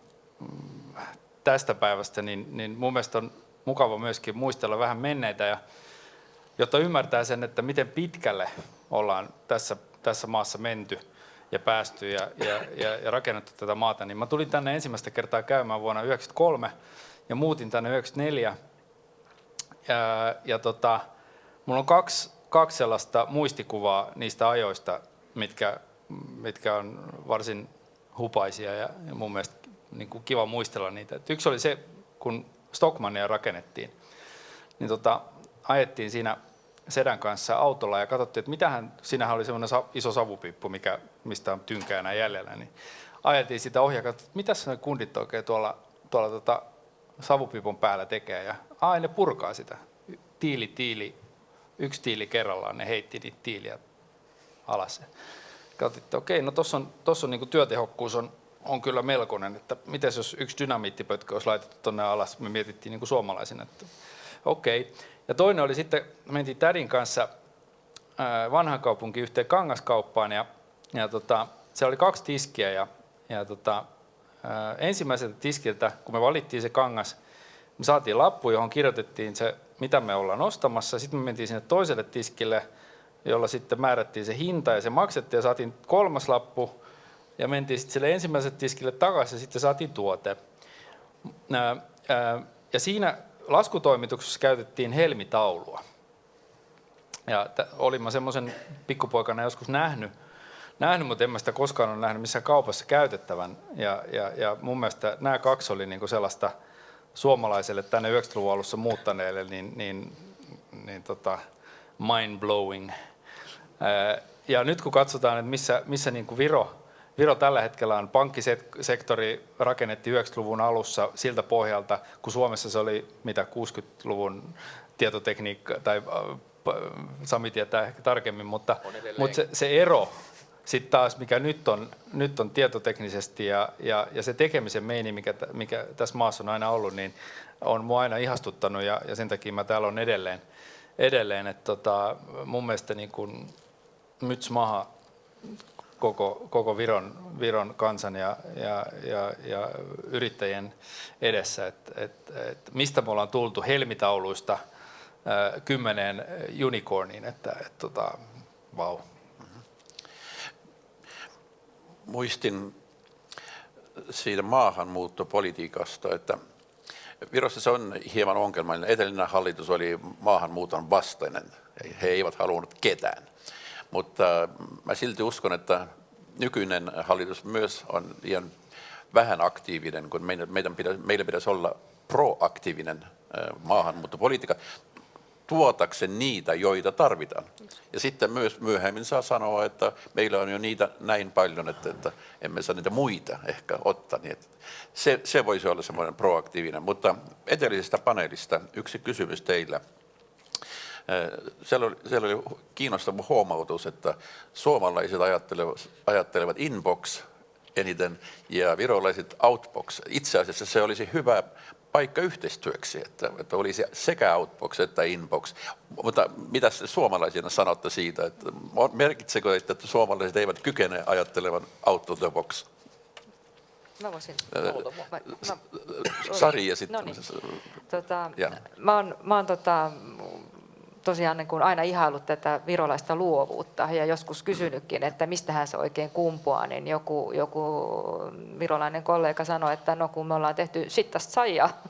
tästä päivästä, niin mun mielestä on mukava myöskin muistella vähän menneitä, ja jotta ymmärtää sen, että miten pitkälle ollaan tässä maassa menty ja päästy ja rakennettu tätä maata, niin mä tulin tänne ensimmäistä kertaa käymään vuonna 1993 ja muutin tänne 1994. Mulla on kaksi sellaista muistikuvaa niistä ajoista, mitkä on varsin hupaisia ja mun mielestä niin kuin kiva muistella niitä. Et yksi oli se, kun Stockmannia rakennettiin, niin ajettiin siinä sedän kanssa autolla ja katsottiin, että siinähän oli semmoinen iso savupiippu, mistä on tynkäänä jäljellä, niin ajeltiin sitä ohjaa ja katsottiin, että mitäs ne kundit oikein tuolla savupiipun päällä tekee, ja ne purkaa sitä. Yksi tiili kerrallaan, ne heitti niitä tiiliä alas. Katsottiin, että okei, no tuossa on niin kuin työtehokkuus on kyllä melkoinen, että miten jos yksi dynamiittipötkö olisi laitettu tuonne alas, me mietittiin niin kuin suomalaisina, että okei. Ja toinen oli sitten, mentiin tädin kanssa vanhan kaupunkin yhteen kangaskauppaan ja siellä oli 2 tiskiä ja ensimmäiseltä tiskiltä, kun me valittiin se kangas, me saatiin lappu, johon kirjoitettiin se, mitä me ollaan ostamassa. Sitten me mentiin sinne toiselle tiskille, jolla sitten määrättiin se hinta ja se maksettiin ja saatiin 3. lappu ja mentiin sitten sille ensimmäiselle tiskille takaisin ja sitten saatiin tuote. Ja siinä laskutoimituksessa käytettiin helmitaulua. Ja olin mä semmoisen pikkupoikana joskus nähnyt, mutta en mä sitä koskaan ole nähnyt missään kaupassa käytettävän. Ja mun mielestä nämä 2 oli niinku sellaista suomalaiselle tänne 90-luvun alussa muuttaneelle niin mind-blowing. Ja nyt kun katsotaan, että missä niinku Viro tällä hetkellä on, pankkisektori rakennettiin 90-luvun alussa siltä pohjalta, kun Suomessa se oli 60-luvun tietotekniikka, tai Sami tietää ehkä tarkemmin, mutta se ero sitten taas, mikä nyt on tietoteknisesti ja se tekemisen meini, mikä tässä maassa on aina ollut, niin on mua aina ihastuttanut ja sen takia mä täällä on edelleen että mun mielestä niin kuin myts maha koko Viron kansan ja yrittäjien edessä, että mistä me ollaan tultu helmitauluista 10 unicorniin, että vau. Muistin siitä maahanmuuttopolitiikasta, että Virossa se on hieman ongelmallinen. Edellinen hallitus oli maahanmuuton vastainen. He eivät halunneet ketään. Mutta mä silti uskon, että nykyinen hallitus myös on liian vähän aktiivinen, kun meillä pitäisi olla proaktiivinen maahanmuuttopolitiikka. tuotakseen niitä, joita tarvitaan. Ja sitten myös myöhemmin saa sanoa, että meillä on jo niitä näin paljon, että emme saa niitä muita ehkä ottaa. Niin se voisi olla semmoinen proaktiivinen. Mutta edellisestä paneelista yksi kysymys teillä. Siellä oli kiinnostava huomautus, että suomalaiset ajattelevat inbox eniten ja virolaiset outbox. Itse asiassa se olisi hyvä paikka yhteistyöksi, että olisi sekä outbox että inbox. Mutta mitä te suomalaisina sanotte siitä, että merkitsekö, että suomalaiset eivät kykene ajattelevan out of the box? Mä voisin. Sari ja sitten. No niin. Mä oon tosiaan niin kuin aina ihaillut tätä virolaista luovuutta ja joskus kysynytkin, että mistähän se oikein kumpuaa, niin joku virolainen kollega sanoi, että no kun me ollaan tehty shittasta saijaa,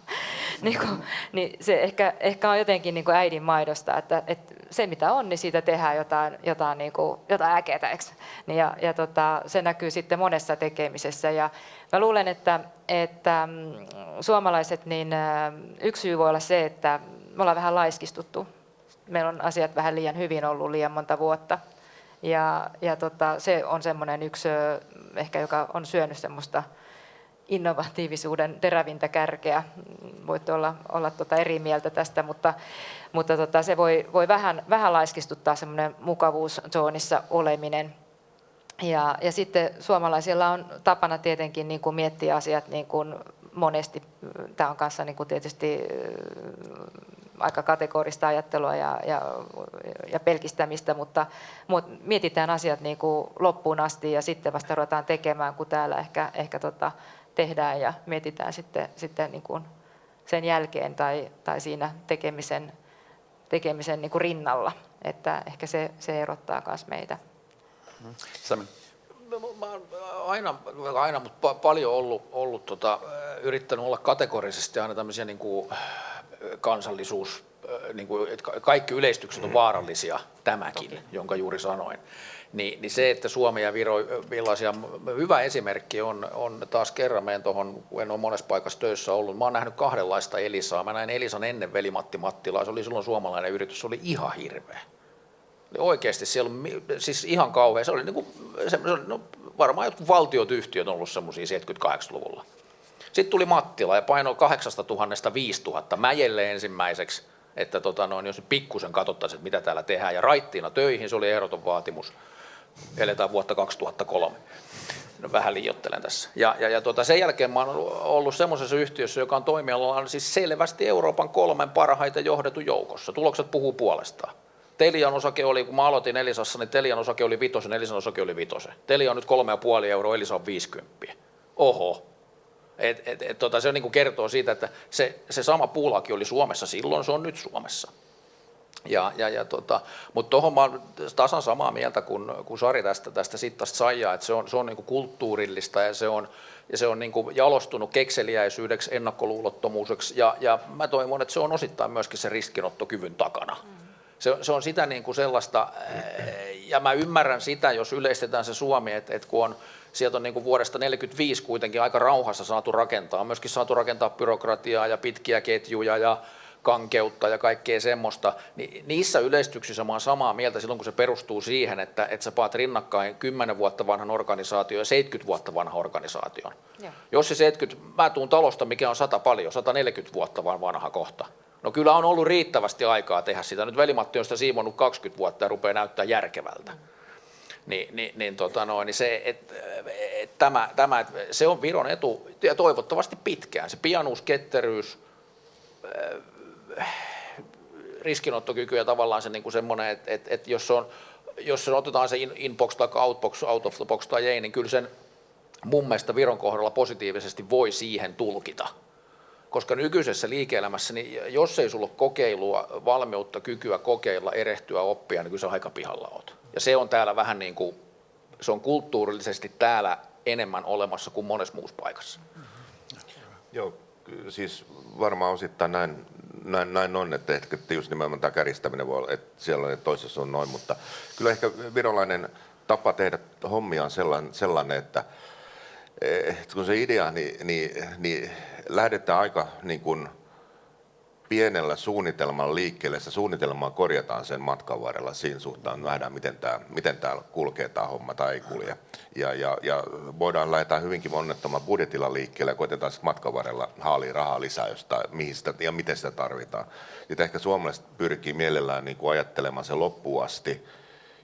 niin se ehkä on jotenkin niin kuin äidin maidosta, että se mitä on, niin siitä tehdään jotain äketä, ja se näkyy sitten monessa tekemisessä ja mä luulen, että suomalaiset, niin yksi syy voi olla se, että me ollaan vähän laiskistuttu. Meillä on asiat vähän liian hyvin ollut liian monta vuotta. Ja se on semmoinen yksi ehkä, joka on syönyt semmoista innovatiivisuuden terävintä kärkeä. Voitte olla eri mieltä tästä, mutta se voi vähän laiskistuttaa semmoinen mukavuuszoonissa oleminen. Ja sitten suomalaisilla on tapana tietenkin niin kuin miettiä asiat niin kuin monesti. Tämä on kanssa niin kuin tietysti aika kategorista ajattelua ja pelkistämistä, mutta mietitään asiat niin kuin loppuun asti ja sitten vasta ruvetaan tekemään, kun täällä ehkä tehdään ja mietitään sitten niin kuin sen jälkeen tai siinä tekemisen niin kuin rinnalla, että ehkä se erottaa myös meitä. Sami. Mä oon aina mutta paljon ollut yrittänyt olla kategorisesti aina tämmöisiä niin kuin kansallisuus, niin kuin, että kaikki yleistykset on vaarallisia, tämäkin, jonka juuri sanoin. Niin se, että Suomi ja Viro, millaisia, hyvä esimerkki on taas kerran, meidän tuohon, kun en ole monessa paikassa töissä ollut, mä oon nähnyt kahdenlaista Elisaa. Mä näin Elisan ennen Veli-Matti Mattilaa, se oli silloin suomalainen yritys, se oli ihan hirveä. Oikeasti siellä siis ihan kauhea, se oli, niin kuin, varmaan jotkut valtiot yhtiöt on ollut semmoisia 78-luvulla. Sitten tuli Mattila ja painoi 8000 5000 mäjelle ensimmäiseksi, että jos nyt pikkusen katsottaisiin, että mitä täällä tehdään. Ja raittiina töihin, se oli ehdoton vaatimus. Eletään vuotta 2003. No, vähän liioittelen tässä. Ja sen jälkeen mä oon ollut semmoisessa yhtiössä, joka on toimialalla siis selvästi Euroopan 3 parhaiten johdetun joukossa. Tulokset puhuu puolestaan. Telian osake oli, kun mä aloitin Elisassa, niin Telian osake oli 5, Elisan osake oli 5. Telia on nyt 3,5 euroa, Elisa on 50. Oho. Se niin kuin kertoo siitä, että se sama puulaki oli Suomessa silloin, se on nyt Suomessa. Mutta tuohon mä oon tasan samaa mieltä kuin Sari tästä sittasta saijaa, että se on niin kuin kulttuurillista ja se on niin kuin jalostunut kekseliäisyydeksi, ennakkoluulottomuuseksi ja mä toivon, että se on osittain myöskin se riskinottokyvyn takana. Se on sitä niin kuin sellaista, ja mä ymmärrän sitä, jos yleistetään se Suomi, että kun on sieltä on niin kuin vuodesta 1945 kuitenkin aika rauhassa saatu rakentaa. On myöskin saatu rakentaa byrokratiaa ja pitkiä ketjuja ja kankeutta ja kaikkea semmoista. Niissä yleistyksissä mä oon samaa mieltä silloin, kun se perustuu siihen, että sä paat rinnakkain 10 vuotta vanhan organisaation ja 70 vuotta vanhan organisaation. Ja. Jos se 70, mä tuun talosta, mikä on 140 vuotta vaan vanha kohta. No kyllä on ollut riittävästi aikaa tehdä sitä. Nyt Veli-Matti on sitä siivonnut 20 vuotta ja rupeaa näyttää järkevältä. Se on Viron etu ja toivottavasti pitkään. Se pianuus, ketteryys, riskinottokyky ja tavallaan se niin semmoinen, että jos otetaan se inbox tai outbox, out of the box tai ei, niin kyllä sen mun mielestä Viron kohdalla positiivisesti voi siihen tulkita. Koska nykyisessä liike-elämässä, niin jos ei sulla ole kokeilua, valmiutta, kykyä kokeilla, erehtyä, oppia, niin kyllä se aika pihalla oot. Ja se on täällä vähän niin kuin, se on kulttuurillisesti täällä enemmän olemassa kuin monessa muussa paikassa. Joo, siis varmaan osittain näin on, että ehkä just nimenomaan tämä kärjistäminen voi olla, että siellä ja toisessa on noin, mutta kyllä ehkä virolainen tapa tehdä hommia on sellainen, että kun se idea, niin lähdetään aika niin kuin pienellä suunnitelmalla liikkeelle, sitä suunnitelmaa korjataan sen matkan varrella siinä suhtaan, nähdään miten täällä kulkee tämä homma tai ei kulje. Ja voidaan lähteä hyvinkin onnettoman budjetilla liikkeelle ja koitetaan sitten matkan varrella haalia rahaa lisää jostain, mihin sitä ja miten sitä tarvitaan. Sitten ehkä suomalaiset pyrkii mielellään niin kuin ajattelemaan sen loppuun asti.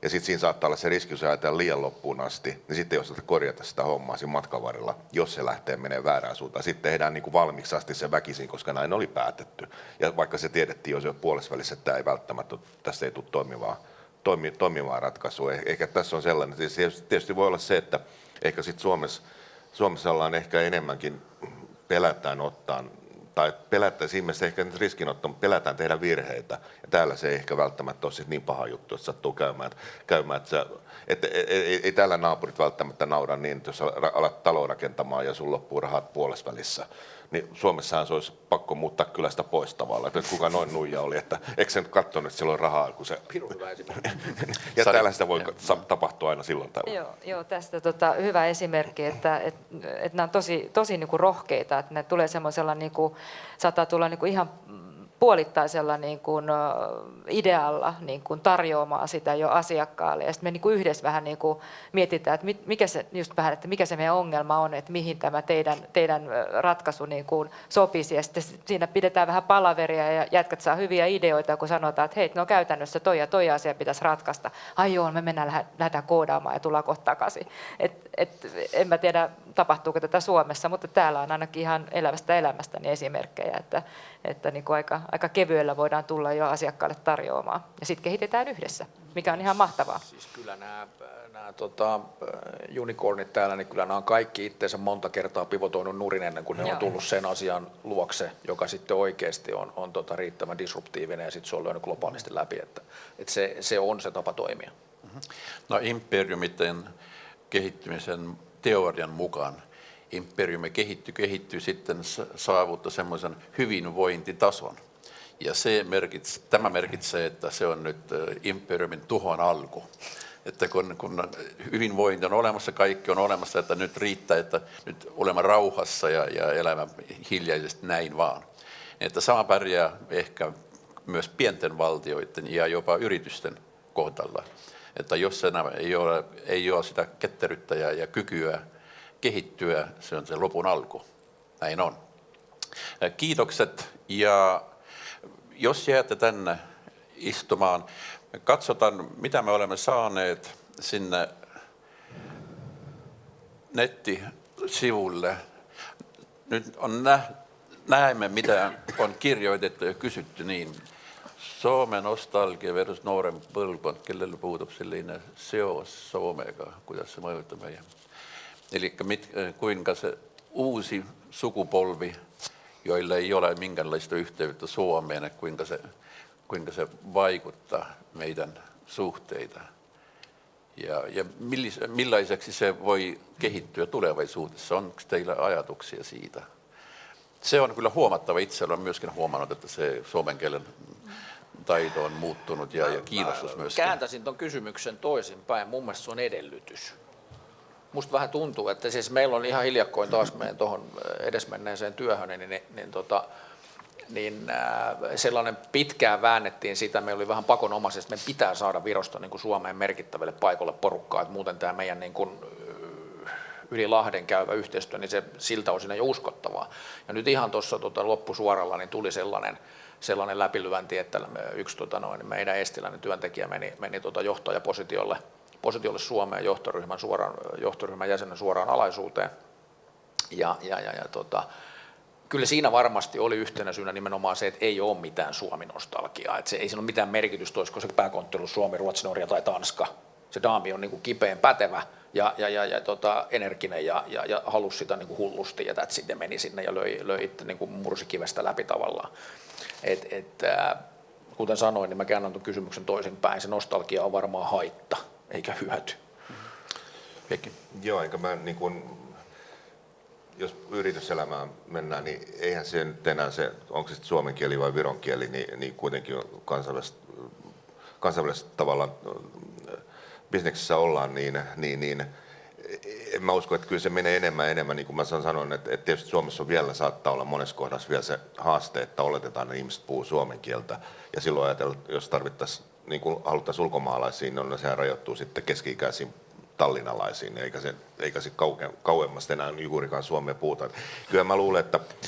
Ja sitten siinä saattaa olla se riski, jos ajatellaan liian loppuun asti, niin sitten jos korjata sitä hommaa siinä matkan varrella, jos se lähtee menee väärään suuntaan. Sitten tehdään niin kuin valmiiksi asti se väkisin, koska näin oli päätetty. Ja vaikka se tiedettiin jo puolessa välissä, että tämä ei välttämättä, tässä ei tule toimivaa ratkaisua. Ehkä tässä on sellainen, tietysti voi olla se, että ehkä sitten Suomessa ollaan ehkä enemmänkin pelätään ottaa, tai pelätään siinä mielessä ehkä riskinotto, mutta pelätään tehdä virheitä. Ja täällä se ei ehkä välttämättä ole niin paha juttu, että sattuu käymään että ei täällä naapurit välttämättä naura niin, että jos alat taloa rakentamaan ja sun loppuu rahat puolessa välissä, niin Suomessahan se olisi pakko muuttaa kylästä pois tavallaan. Että kuka noin nuija oli, että eikö se nyt katsonut, että siellä on rahaa, kun se... Ja täällä sitä voi tapahtua aina silloin tällä. Joo, tästä hyvä esimerkki, että nämä on tosi niin kuin rohkeita, että ne tulee semmoisella, niin kuin, saattaa tulla niin kuin ihan puolittaisella niin kuin idealla niin kuin tarjoamaan sitä jo asiakkaalle. Ja sitten me niin kuin yhdessä vähän niin kuin mietitään, että mikä se meidän ongelma on, että mihin tämä teidän ratkaisu niin kuin sopisi. Ja sitten siinä pidetään vähän palaveria ja jätkät saa hyviä ideoita, kun sanotaan, että hei, no käytännössä toi ja toi asia pitäisi ratkaista. Ai joo, me lähdetään koodaamaan ja tullaan kohta takaisin. En mä tiedä, tapahtuuko tätä Suomessa, mutta täällä on ainakin ihan elävästä elämästäni esimerkkejä, että niin kuin aika kevyellä voidaan tulla jo asiakkaalle tarjoamaan. Ja sitten kehitetään yhdessä, mikä on ihan mahtavaa. Siis kyllä nämä unicornit täällä, niin kyllä nämä on kaikki itseensä monta kertaa pivotoinut nurin ennen kuin ne on tullut sen asian luokse, joka sitten oikeasti on riittävän disruptiivinen ja sitten se on lyönyt globaalisti läpi. Että se on se tapa toimia. No imperiumitten kehittymisen teorian mukaan imperiumi kehittyy sitten saavuttaa semmoisen hyvinvointitason. Ja tämä merkitsee, että se on nyt imperiumin tuhon alku. Että kun hyvinvointi on olemassa, kaikki on olemassa, että nyt riittää, että nyt olemme rauhassa ja elämä hiljaisesti näin vaan. Että sama pärjää ehkä myös pienten valtioiden ja jopa yritysten kohdalla. Että jos ei ole sitä ketteryyttä ja kykyä kehittyä, se on se lopun alku. Näin on. Kiitokset, ja jos jäätte tänne istumaan, katsotaan mitä me olemme saaneet sinne nettisivulle. Nyt näemme mitä on kirjoitettu ja kysytty niin. Suomen nostalgia versus nuoren põlvkond, kellel puudub selline seos Soomega, kuidas se mõjutab meie. Eli kuinka se uusi sukupolvi, joilla ei ole minkäänlaista yhteyttä Suomeen, kuinka se vaikuttaa meidän suhteita. Ja millaiseksi se voi kehittyä tulevaisuudessa? Onko teillä ajatuksia siitä? Se on kyllä huomattava. Itse olen myöskin huomannut, että se suomen kielen taito on muuttunut ja kiinnostus myöskin. Kääntäisin tuon kysymyksen toisinpäin. Mun mielestä se on edellytys. Musta vähän tuntuu, että siis meillä on ihan hiljakkoin taas meidän tuohon edesmenneeseen työhön, niin sellainen pitkään väännettiin sitä, meillä oli vähän pakonomaisesti, että me pitää saada Virosta niin kuin Suomeen merkittävälle paikalle porukkaa, että muuten tämä meidän niin kuin yli Lahden käyvä yhteistyö, niin se siltä osin ei ole uskottavaa. Ja nyt ihan tuossa loppusuoralla niin tuli sellainen läpilyönti, että yksi meidän estiläinen työntekijä meni johtajapositiolle Suomeen johtoryhmän jäsenen suoraan alaisuuteen. Kyllä siinä varmasti oli yhtenä syynä nimenomaan se, että ei ole mitään Suomi-nostalgiaa. Että ei siinä ole mitään merkitystä, olisiko se pääkonttori Suomi, Ruotsi, Norja tai Tanska. Se daami on niin kuin kipeän pätevä ja energinen ja halusi sitä niin kuin hullusti ja sitten meni sinne ja löi itse niin kuin mursikivestä läpi tavallaan. Kuten sanoin, niin mä käännän tuon kysymyksen toisinpäin. Se nostalgia on varmaan haitta, eikä hyöty. Heikki. Joo, enkä mä niin kuin, jos yrityselämään mennään, niin eihän se nyt enää se, onko se suomen kieli vai viron kieli, niin kuitenkin kansainvälisessä tavalla bisneksessä ollaan, niin en mä usko, että kyllä se menee enemmän, niin kuin mä sanoin, että tietysti Suomessa on vielä, saattaa olla monessa kohdassa vielä se haaste, että oletetaan, että ihmiset puhuu suomen kieltä, ja silloin ajatellaan, jos tarvittaisiin, niin kuin haluttaisiin ulkomaalaisiin, niin sehän rajoittuu sitten keski-ikäisiin tallinnalaisiin, eikä se kauemmasta enää juurikaan Suomea puhuta. Kyllä mä luulen,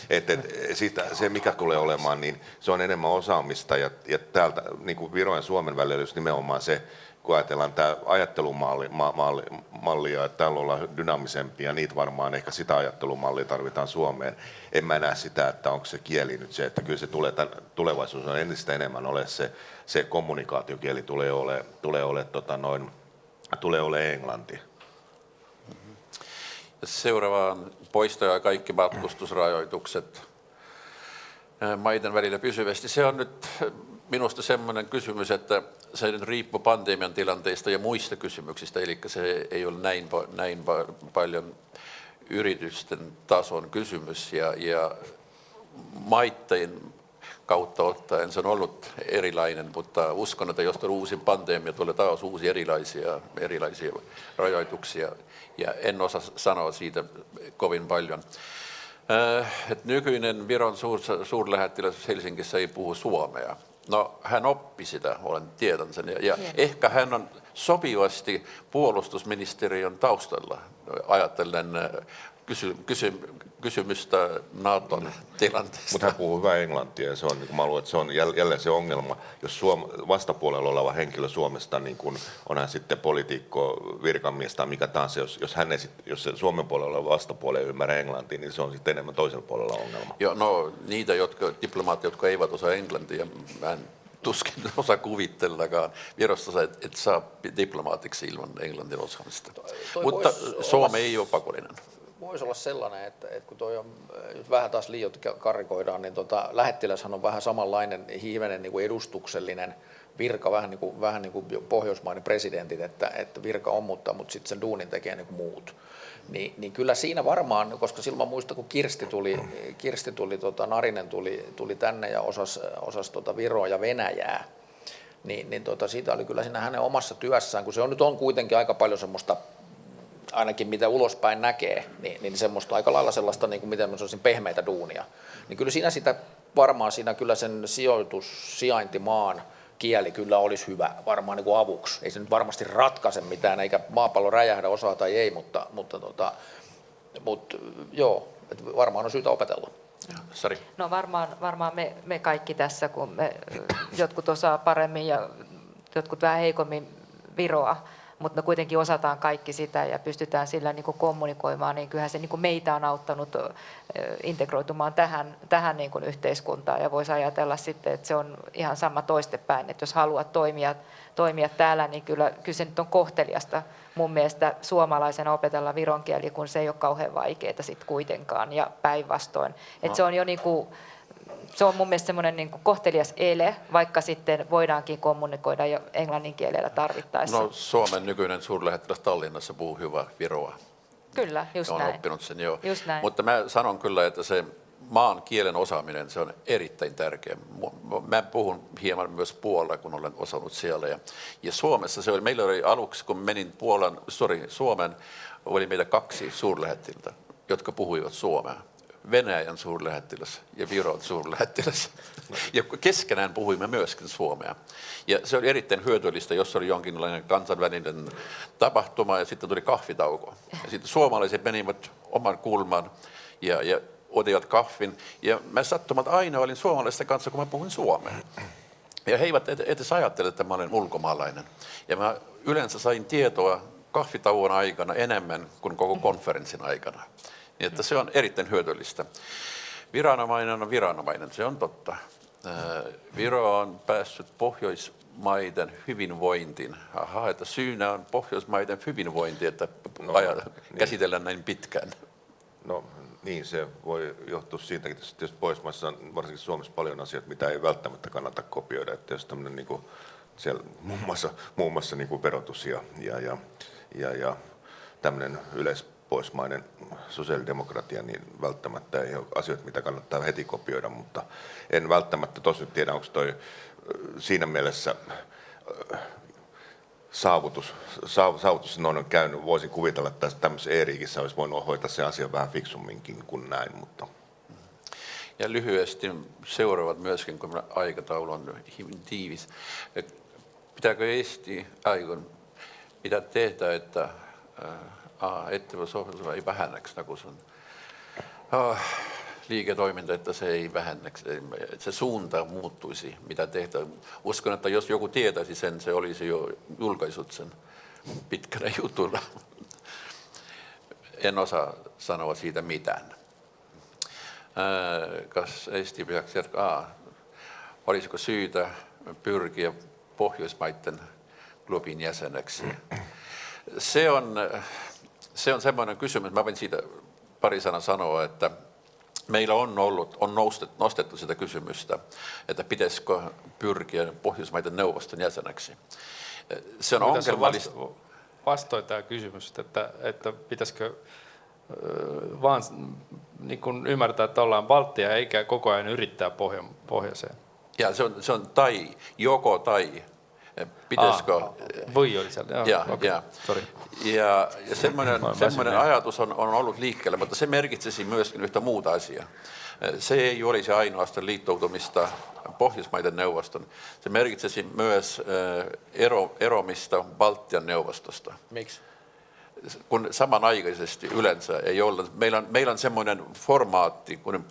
että siitä, se mikä tulee olemaan, niin se on enemmän osaamista, ja täältä niin kuin Viron ja Suomen välillä just nimenomaan se, kun ajatellaan tämä ajattelumallia, että täällä ollaan dynaamisempia, niitä varmaan ehkä sitä ajattelumallia tarvitaan Suomeen. En mä näe sitä, että onko se kieli nyt se, että kyllä se tulevaisuus on entistä enemmän ole se kommunikaatiokieli tulee ole englanti. Seuraavaan poistoja kaikki matkustusrajoitukset maiden välillä pysyvästi. Se on nyt minusta semmoinen kysymys, että se nyt riippuu pandemian tilanteista ja muista kysymyksistä, eli se ei ole näin paljon yritysten tason kysymys ja maittain kautta ottaen se on ollut erilainen, mutta uskon, että jos on uusi pandemia, tulee taas uusia erilaisia rajoituksia ja en osaa sanoa siitä kovin paljon. Nykyinen Viron suurlähettiläs Helsingissä ei puhu suomea. No, hän oppi sitä, tiedän sen. Ja ehkä hän on sopivasti puolustusministeriön taustalla, ajatellen kysymystä Naton tilanteesta. Mutta hän puhuu hyvää englantia ja se on, niin kuin mä luulen, että se on jälleen se ongelma, jos vastapuolella oleva henkilö Suomesta, niin kuin on hän sitten poliitikko, virkamies tai mikä tahansa, jos se Suomen puolella oleva vastapuolella ei ymmärrä englantia, niin se on sitten enemmän toisella puolella ongelma. Joo, no niitä diplomaatteja, jotka eivät osaa englantia, mä en tuskin osaa kuvitellakaan. Virossa et saa diplomaatiksi ilman englantin osaamista. Mutta Suomi ei ole pakollinen. Voisi olla sellainen, että kun toi on nyt vähän taas liioit karikoidaan, niin lähettiläshän on vähän samanlainen hivenen niin kuin edustuksellinen virka, vähän niin kuin pohjoismainen presidentit, että virka on, mutta sitten sen duunin tekee niin kuin muut. Niin kyllä siinä varmaan, koska silloin muistan, kun Kirsti tuli Narinen tuli tänne ja osasi Viroa ja Venäjää, niin siitä oli kyllä siinä hänen omassa työssään, kun se on nyt on kuitenkin aika paljon semmoista, ainakin mitä ulospäin näkee, niin semmoista aika lailla sellaista, niin kuin miten mä sanoisin, pehmeitä duunia. Niin kyllä siinä sitä varmaan kyllä sen sijaintimaan kieli kyllä olisi hyvä varmaan niin kuin avuksi. Ei se nyt varmasti ratkaise mitään, eikä maapallo räjähdä osaa tai ei, mutta joo, että varmaan on syytä opetella. Sari. No varmaan me kaikki tässä, kun me jotkut osaa paremmin ja jotkut vähän heikommin Viroa, mutta me kuitenkin osataan kaikki sitä ja pystytään sillä niin kuin kommunikoimaan, niin kyllähän se niin kuin meitä on auttanut integroitumaan tähän niin kuin yhteiskuntaan. Ja voisi ajatella sitten, että se on ihan sama toistepäin, että jos haluat toimia täällä, niin kyllä se nyt on kohteliasta mun mielestä suomalaisena opetella viron kieli, kun se ei ole kauhean vaikeaa sitten kuitenkaan ja päinvastoin. Että se on jo niin kuin, se on mun mielestä semmoinen niin kuin kohtelias ele, vaikka sitten voidaankin kommunikoida jo englannin kielellä tarvittaessa. No Suomen nykyinen suurlähettiläs Tallinnassa puhuu hyvää viroa. Kyllä, just näin. Olen oppinut sen jo. Just näin. Mutta mä sanon kyllä, että se maan kielen osaaminen, se on erittäin tärkeä. Mä puhun hieman myös puolella, kun olen osannut siellä. Ja Suomessa se oli, meillä oli aluksi, kun menin Suomeen, oli meillä 2 suurlähettiltä, jotka puhuivat suomea. Venäjän suurlähettiläs ja Viron suurlähettiläs. Ja keskenään puhuimme myöskin suomea. Ja se oli erittäin hyödyllistä, jos oli jonkinlainen kansainvälinen tapahtuma ja sitten tuli kahvitauko. Ja sitten suomalaiset menivät oman kulman ja otivat kahvin. Ja mä sattumat aina olin suomalaisten kanssa, kun mä puhuin suomea. Ja he eivät edes ajattele, että mä olen ulkomaalainen. Ja mä yleensä sain tietoa kahvitauon aikana enemmän kuin koko konferenssin aikana. Niin että se on erittäin hyödyllistä. Viranomainen on viranomainen, se on totta. Viro on päässyt Pohjoismaiden hyvinvointiin. Että syynä on Pohjoismaiden hyvinvointi, että käsitellään näin pitkään. No niin, se voi johtua siitäkin, että tietysti Pohjoismaissa on varsinkin Suomessa paljon asioita, mitä ei välttämättä kannata kopioida. Että jos tämmöinen niin kuin siellä muun muassa niin kuin verotus ja tämmöinen yleispohjoismainen sosiaalidemokratia, niin välttämättä ei ole asioita, mitä kannattaa heti kopioida, mutta en välttämättä tosi tiedä, onko toi siinä mielessä saavutus noin on käynyt. Voisin kuvitella, että tämmöisessä E-riikissä olisi voinut hoitaa se asia vähän fiksumminkin kuin näin, mutta Ja lyhyesti seuraavat myöskin, kun aikataulu on hyvin tiivis. Pitääkö pitää tehdä, että ettevõtlusohjelma ei vähennäksi nagu sun liiketoiminta, että se ei vähennäksi, että se suunta muuttuisi, mitä tehdään. Uskon, että jos joku tietäisi sen, se olisi jo julkaisut sen pitkällä jutulla. En osaa sanoa siitä mitään. Kas Eesti peaks olisiko syytä pyrkiä Pohjoismaiden klubin jäseneksi? Se on semmoinen kysymys, mä voin siitä pari sanaa sanoa, että meillä on nostettu sitä kysymystä, että pitäisikö pyrkiä Pohjoismaiden neuvoston jäseneksi. Se on ongelmallista. Vastoin tämä kysymys, että pitäisikö vaan niin kun ymmärtää, että ollaan Baltia eikä koko ajan yrittää pohjoiseen. Ja se on joko tai. Pitäisikö? Voi oli siellä. Ja semmoinen ajatus on ollut liikkeellä, mutta se merkitsisi myöskin yhtä muuta asiaa. Se ei olisi ainoastaan liittoutumista Pohjoismaiden neuvoston. Se merkitsisi myös eromista Baltian neuvostosta. Miksi? Kun samanaikaisesti yleensä ei olla. Meillä on semmoinen formaatti, kun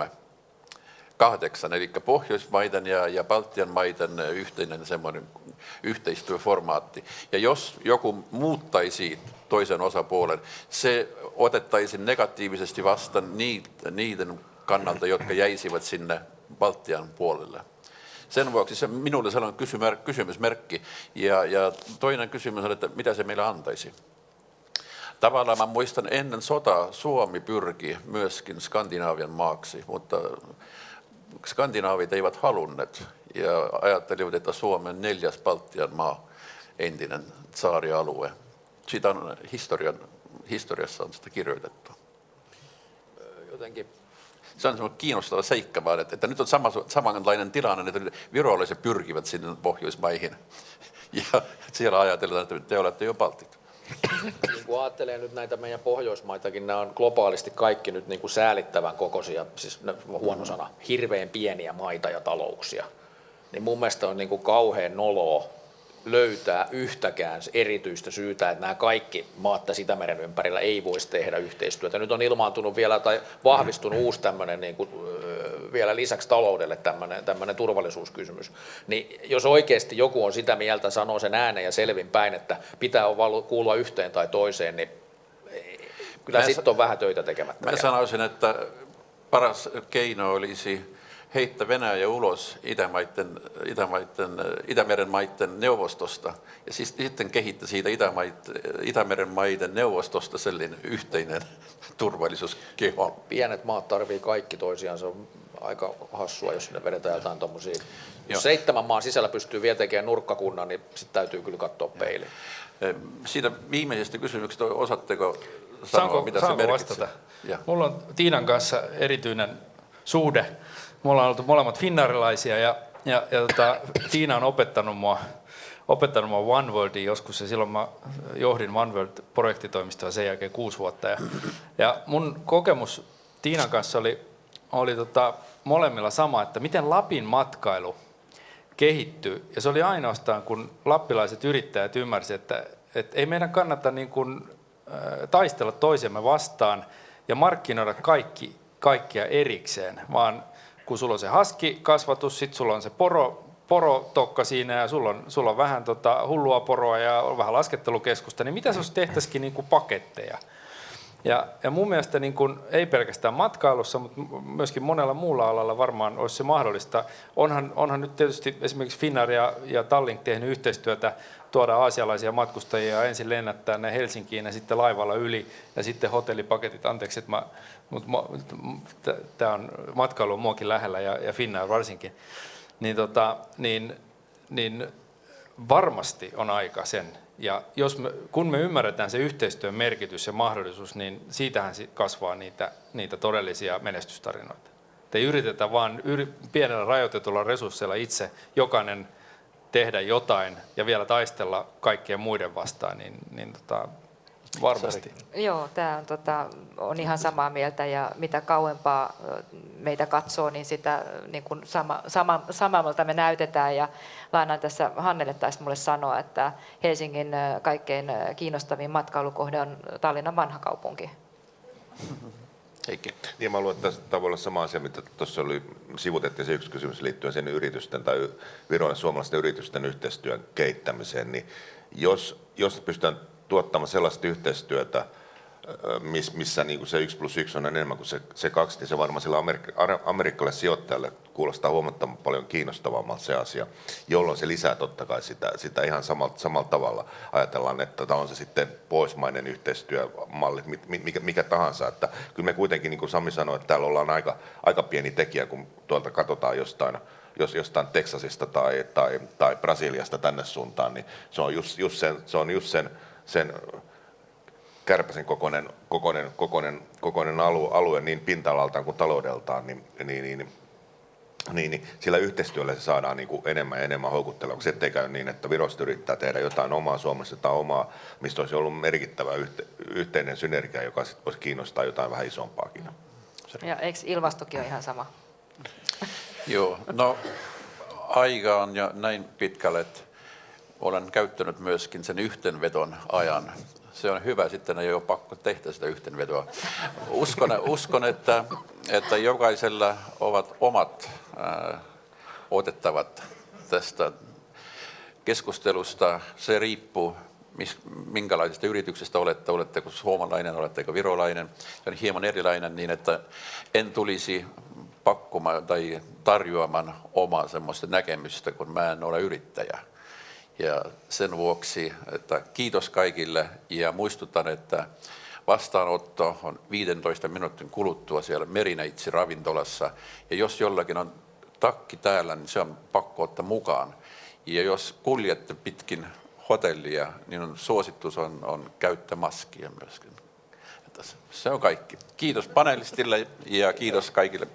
5+3. 8, eli Pohjoismaiden ja Baltian maiden yhteinen semmoinen yhteistyöformaatti. Ja jos joku muuttaisi toisen osapuolen, se otettaisiin negatiivisesti vastaan niiden kannalta, jotka jäisivät sinne Baltian puolelle. Sen vuoksi se minulle sellainen kysymysmerkki. Ja toinen kysymys on, että mitä se meille antaisi. Tavallaan mä muistan ennen sotaa Suomi pyrki myöskin Skandinaavian maaksi, mutta skandinaavit eivät halunneet ja ajattelivat, että Suomen 4. Baltian maa, entinen tsaarialue. Siitä on historiassa on sitä kirjoitettu. Jotenkin. Se on kiinnostava seikka vaan, että nyt on samanlainen tilanne, että virolaiset pyrkivät sinne Pohjoismaihin ja siellä ajatellaan, että te olette jo baltit. Niin kun ajattelee nyt näitä meidän Pohjoismaitakin, nämä on globaalisti kaikki nyt niin kuin säälittävän kokoisia, siis huono sana, hirveän pieniä maita ja talouksia. Niin mun mielestä on niin kuin kauhean noloa löytää yhtäkään erityistä syytä, että nämä kaikki maat tässä Itämeren ympärillä ei voisi tehdä yhteistyötä. Nyt on ilmaantunut vielä tai vahvistunut uusi tämmöinen niin kuin, vielä lisäksi taloudelle tämmöinen turvallisuuskysymys. Niin jos oikeasti joku on sitä mieltä, sanoo sen ääneen ja selvin päin, että pitää kuulua yhteen tai toiseen, niin kyllä sitten on vähän töitä tekemättä. Mä sanoisin, että paras keino olisi heittää Venäjä ulos Itämeren maiden neuvostosta ja sitten kehittää siitä Itämeren maiden neuvostosta sellainen yhteinen turvallisuuskeho. Pienet maat tarvii kaikki toisiaan, se on aika hassua, jos ne vedetään jotain tommosia. Jos 7 maan sisällä pystyy vielä tekemään nurkkakunnan, niin sitten täytyy kyllä katsoa peiliin. Siitä viimeisestä kysymyksestä, osaatteko sanoa, mitä se merkitsee? Vastata? Mulla on Tiinan kanssa erityinen suhde. Me ollaan oltu molemmat finnarilaisia ja Tiina on opettanut mua OneWorldiin joskus ja silloin mä johdin OneWorld-projektitoimistoa sen jälkeen 6 vuotta. Ja mun kokemus Tiinan kanssa oli molemmilla sama, että miten Lapin matkailu kehittyi. Ja se oli ainoastaan, kun lappilaiset yrittäjät ymmärsivät, että ei meidän kannata niin kuin taistella toisemme vastaan ja markkinoida kaikkia erikseen, vaan kun sulla on se haskikasvatus, sitten sulla on se porotokka siinä ja sulla on vähän hullua poroa ja vähän laskettelukeskusta, niin mitä jos tehtäisikin niin kuin paketteja? Ja mun mielestä niin kuin, ei pelkästään matkailussa, mutta myöskin monella muulla alalla varmaan olisi se mahdollista. Onhan nyt tietysti esimerkiksi Finnair ja Tallink tehnyt yhteistyötä, tuoda aasialaisia matkustajia ensin lennättää ne Helsinkiin ja sitten laivalla yli ja sitten hotellipaketit. Anteeksi, mutta tämä on matkailu on muakin lähellä ja Finnair varsinkin. Niin varmasti on aika sen. Ja kun me ymmärretään se yhteistyön merkitys ja mahdollisuus, niin siitähän kasvaa niitä todellisia menestystarinoita. Ei yritetä vaan pienellä rajoitetulla resursseilla itse jokainen tehdä jotain ja vielä taistella kaikkien muiden vastaan, niin varmasti. Joo, tämä on ihan samaa mieltä ja mitä kauempaa meitä katsoo, niin sitä niin kuin samalta me näytetään. Ja lainaan tässä Hannelle taisi mulle sanoa, että Helsingin kaikkein kiinnostavin matkailukohde on Tallinnan vanha kaupunki. Heikki. Niin mä luulen, että tämä voi olla sama asia, mitä tuossa sivutettiin se yksi kysymys liittyen sen yritysten tai Viron ja suomalaisten yritysten yhteistyön kehittämiseen, niin jos pystytään tuottamaan sellaista yhteistyötä, missä niin kuin se 1+1 on enemmän kuin se 2, niin se varmaan sillä amerikkalaiselle sijoittajalle kuulostaa huomattavan paljon kiinnostavammalta se asia, jolloin se lisää totta kai sitä ihan samalla tavalla. Ajatellaan, että on se sitten pohjoismainen yhteistyömalli, mikä tahansa. Että kyllä me kuitenkin, niin kuin Sami sanoi, että täällä ollaan aika pieni tekijä, kun tuolta katsotaan jostain Teksasista tai Brasiliasta tänne suuntaan, niin se on just sen kärpäsen kokoinen alue niin pinta-alaltaan kuin taloudeltaan, niin sillä yhteistyöllä se saadaan niin kuin enemmän ja enemmän houkuttelevaksi, ettei käy niin, että Virosta yrittää tehdä jotain omaa, Suomessa jotain omaa, mistä olisi ollut merkittävä yhteinen synergia, joka sitten voisi kiinnostaa jotain vähän isompaakin. Ja eikö ilmastokin ole ihan sama? Joo, no aika on jo näin pitkälle, että olen käyttänyt myöskin sen yhteenvedon ajan. Se on hyvä, sitten ei ole pakko tehdä sitä yhteenvetoa. Uskon että jokaisella ovat omat otettavat tästä keskustelusta. Se riippuu, minkälaisesta yrityksestä olette, oletteko suomalainen, oletteko virolainen. Se on hieman erilainen niin, että en tulisi pakkomaan tai tarjoamaan omaa semmoista näkemystä, kun mä en ole yrittäjä. Ja sen vuoksi, että kiitos kaikille ja muistutan, että vastaanotto on 15 minuutin kuluttua siellä Merineitsi ravintolassa. Ja jos jollakin on takki täällä, niin se on pakko ottaa mukaan. Ja jos kuljette pitkin hotellia, niin suositus on käyttää maskia myöskin. Se on kaikki. Kiitos panelistille ja kiitos kaikille.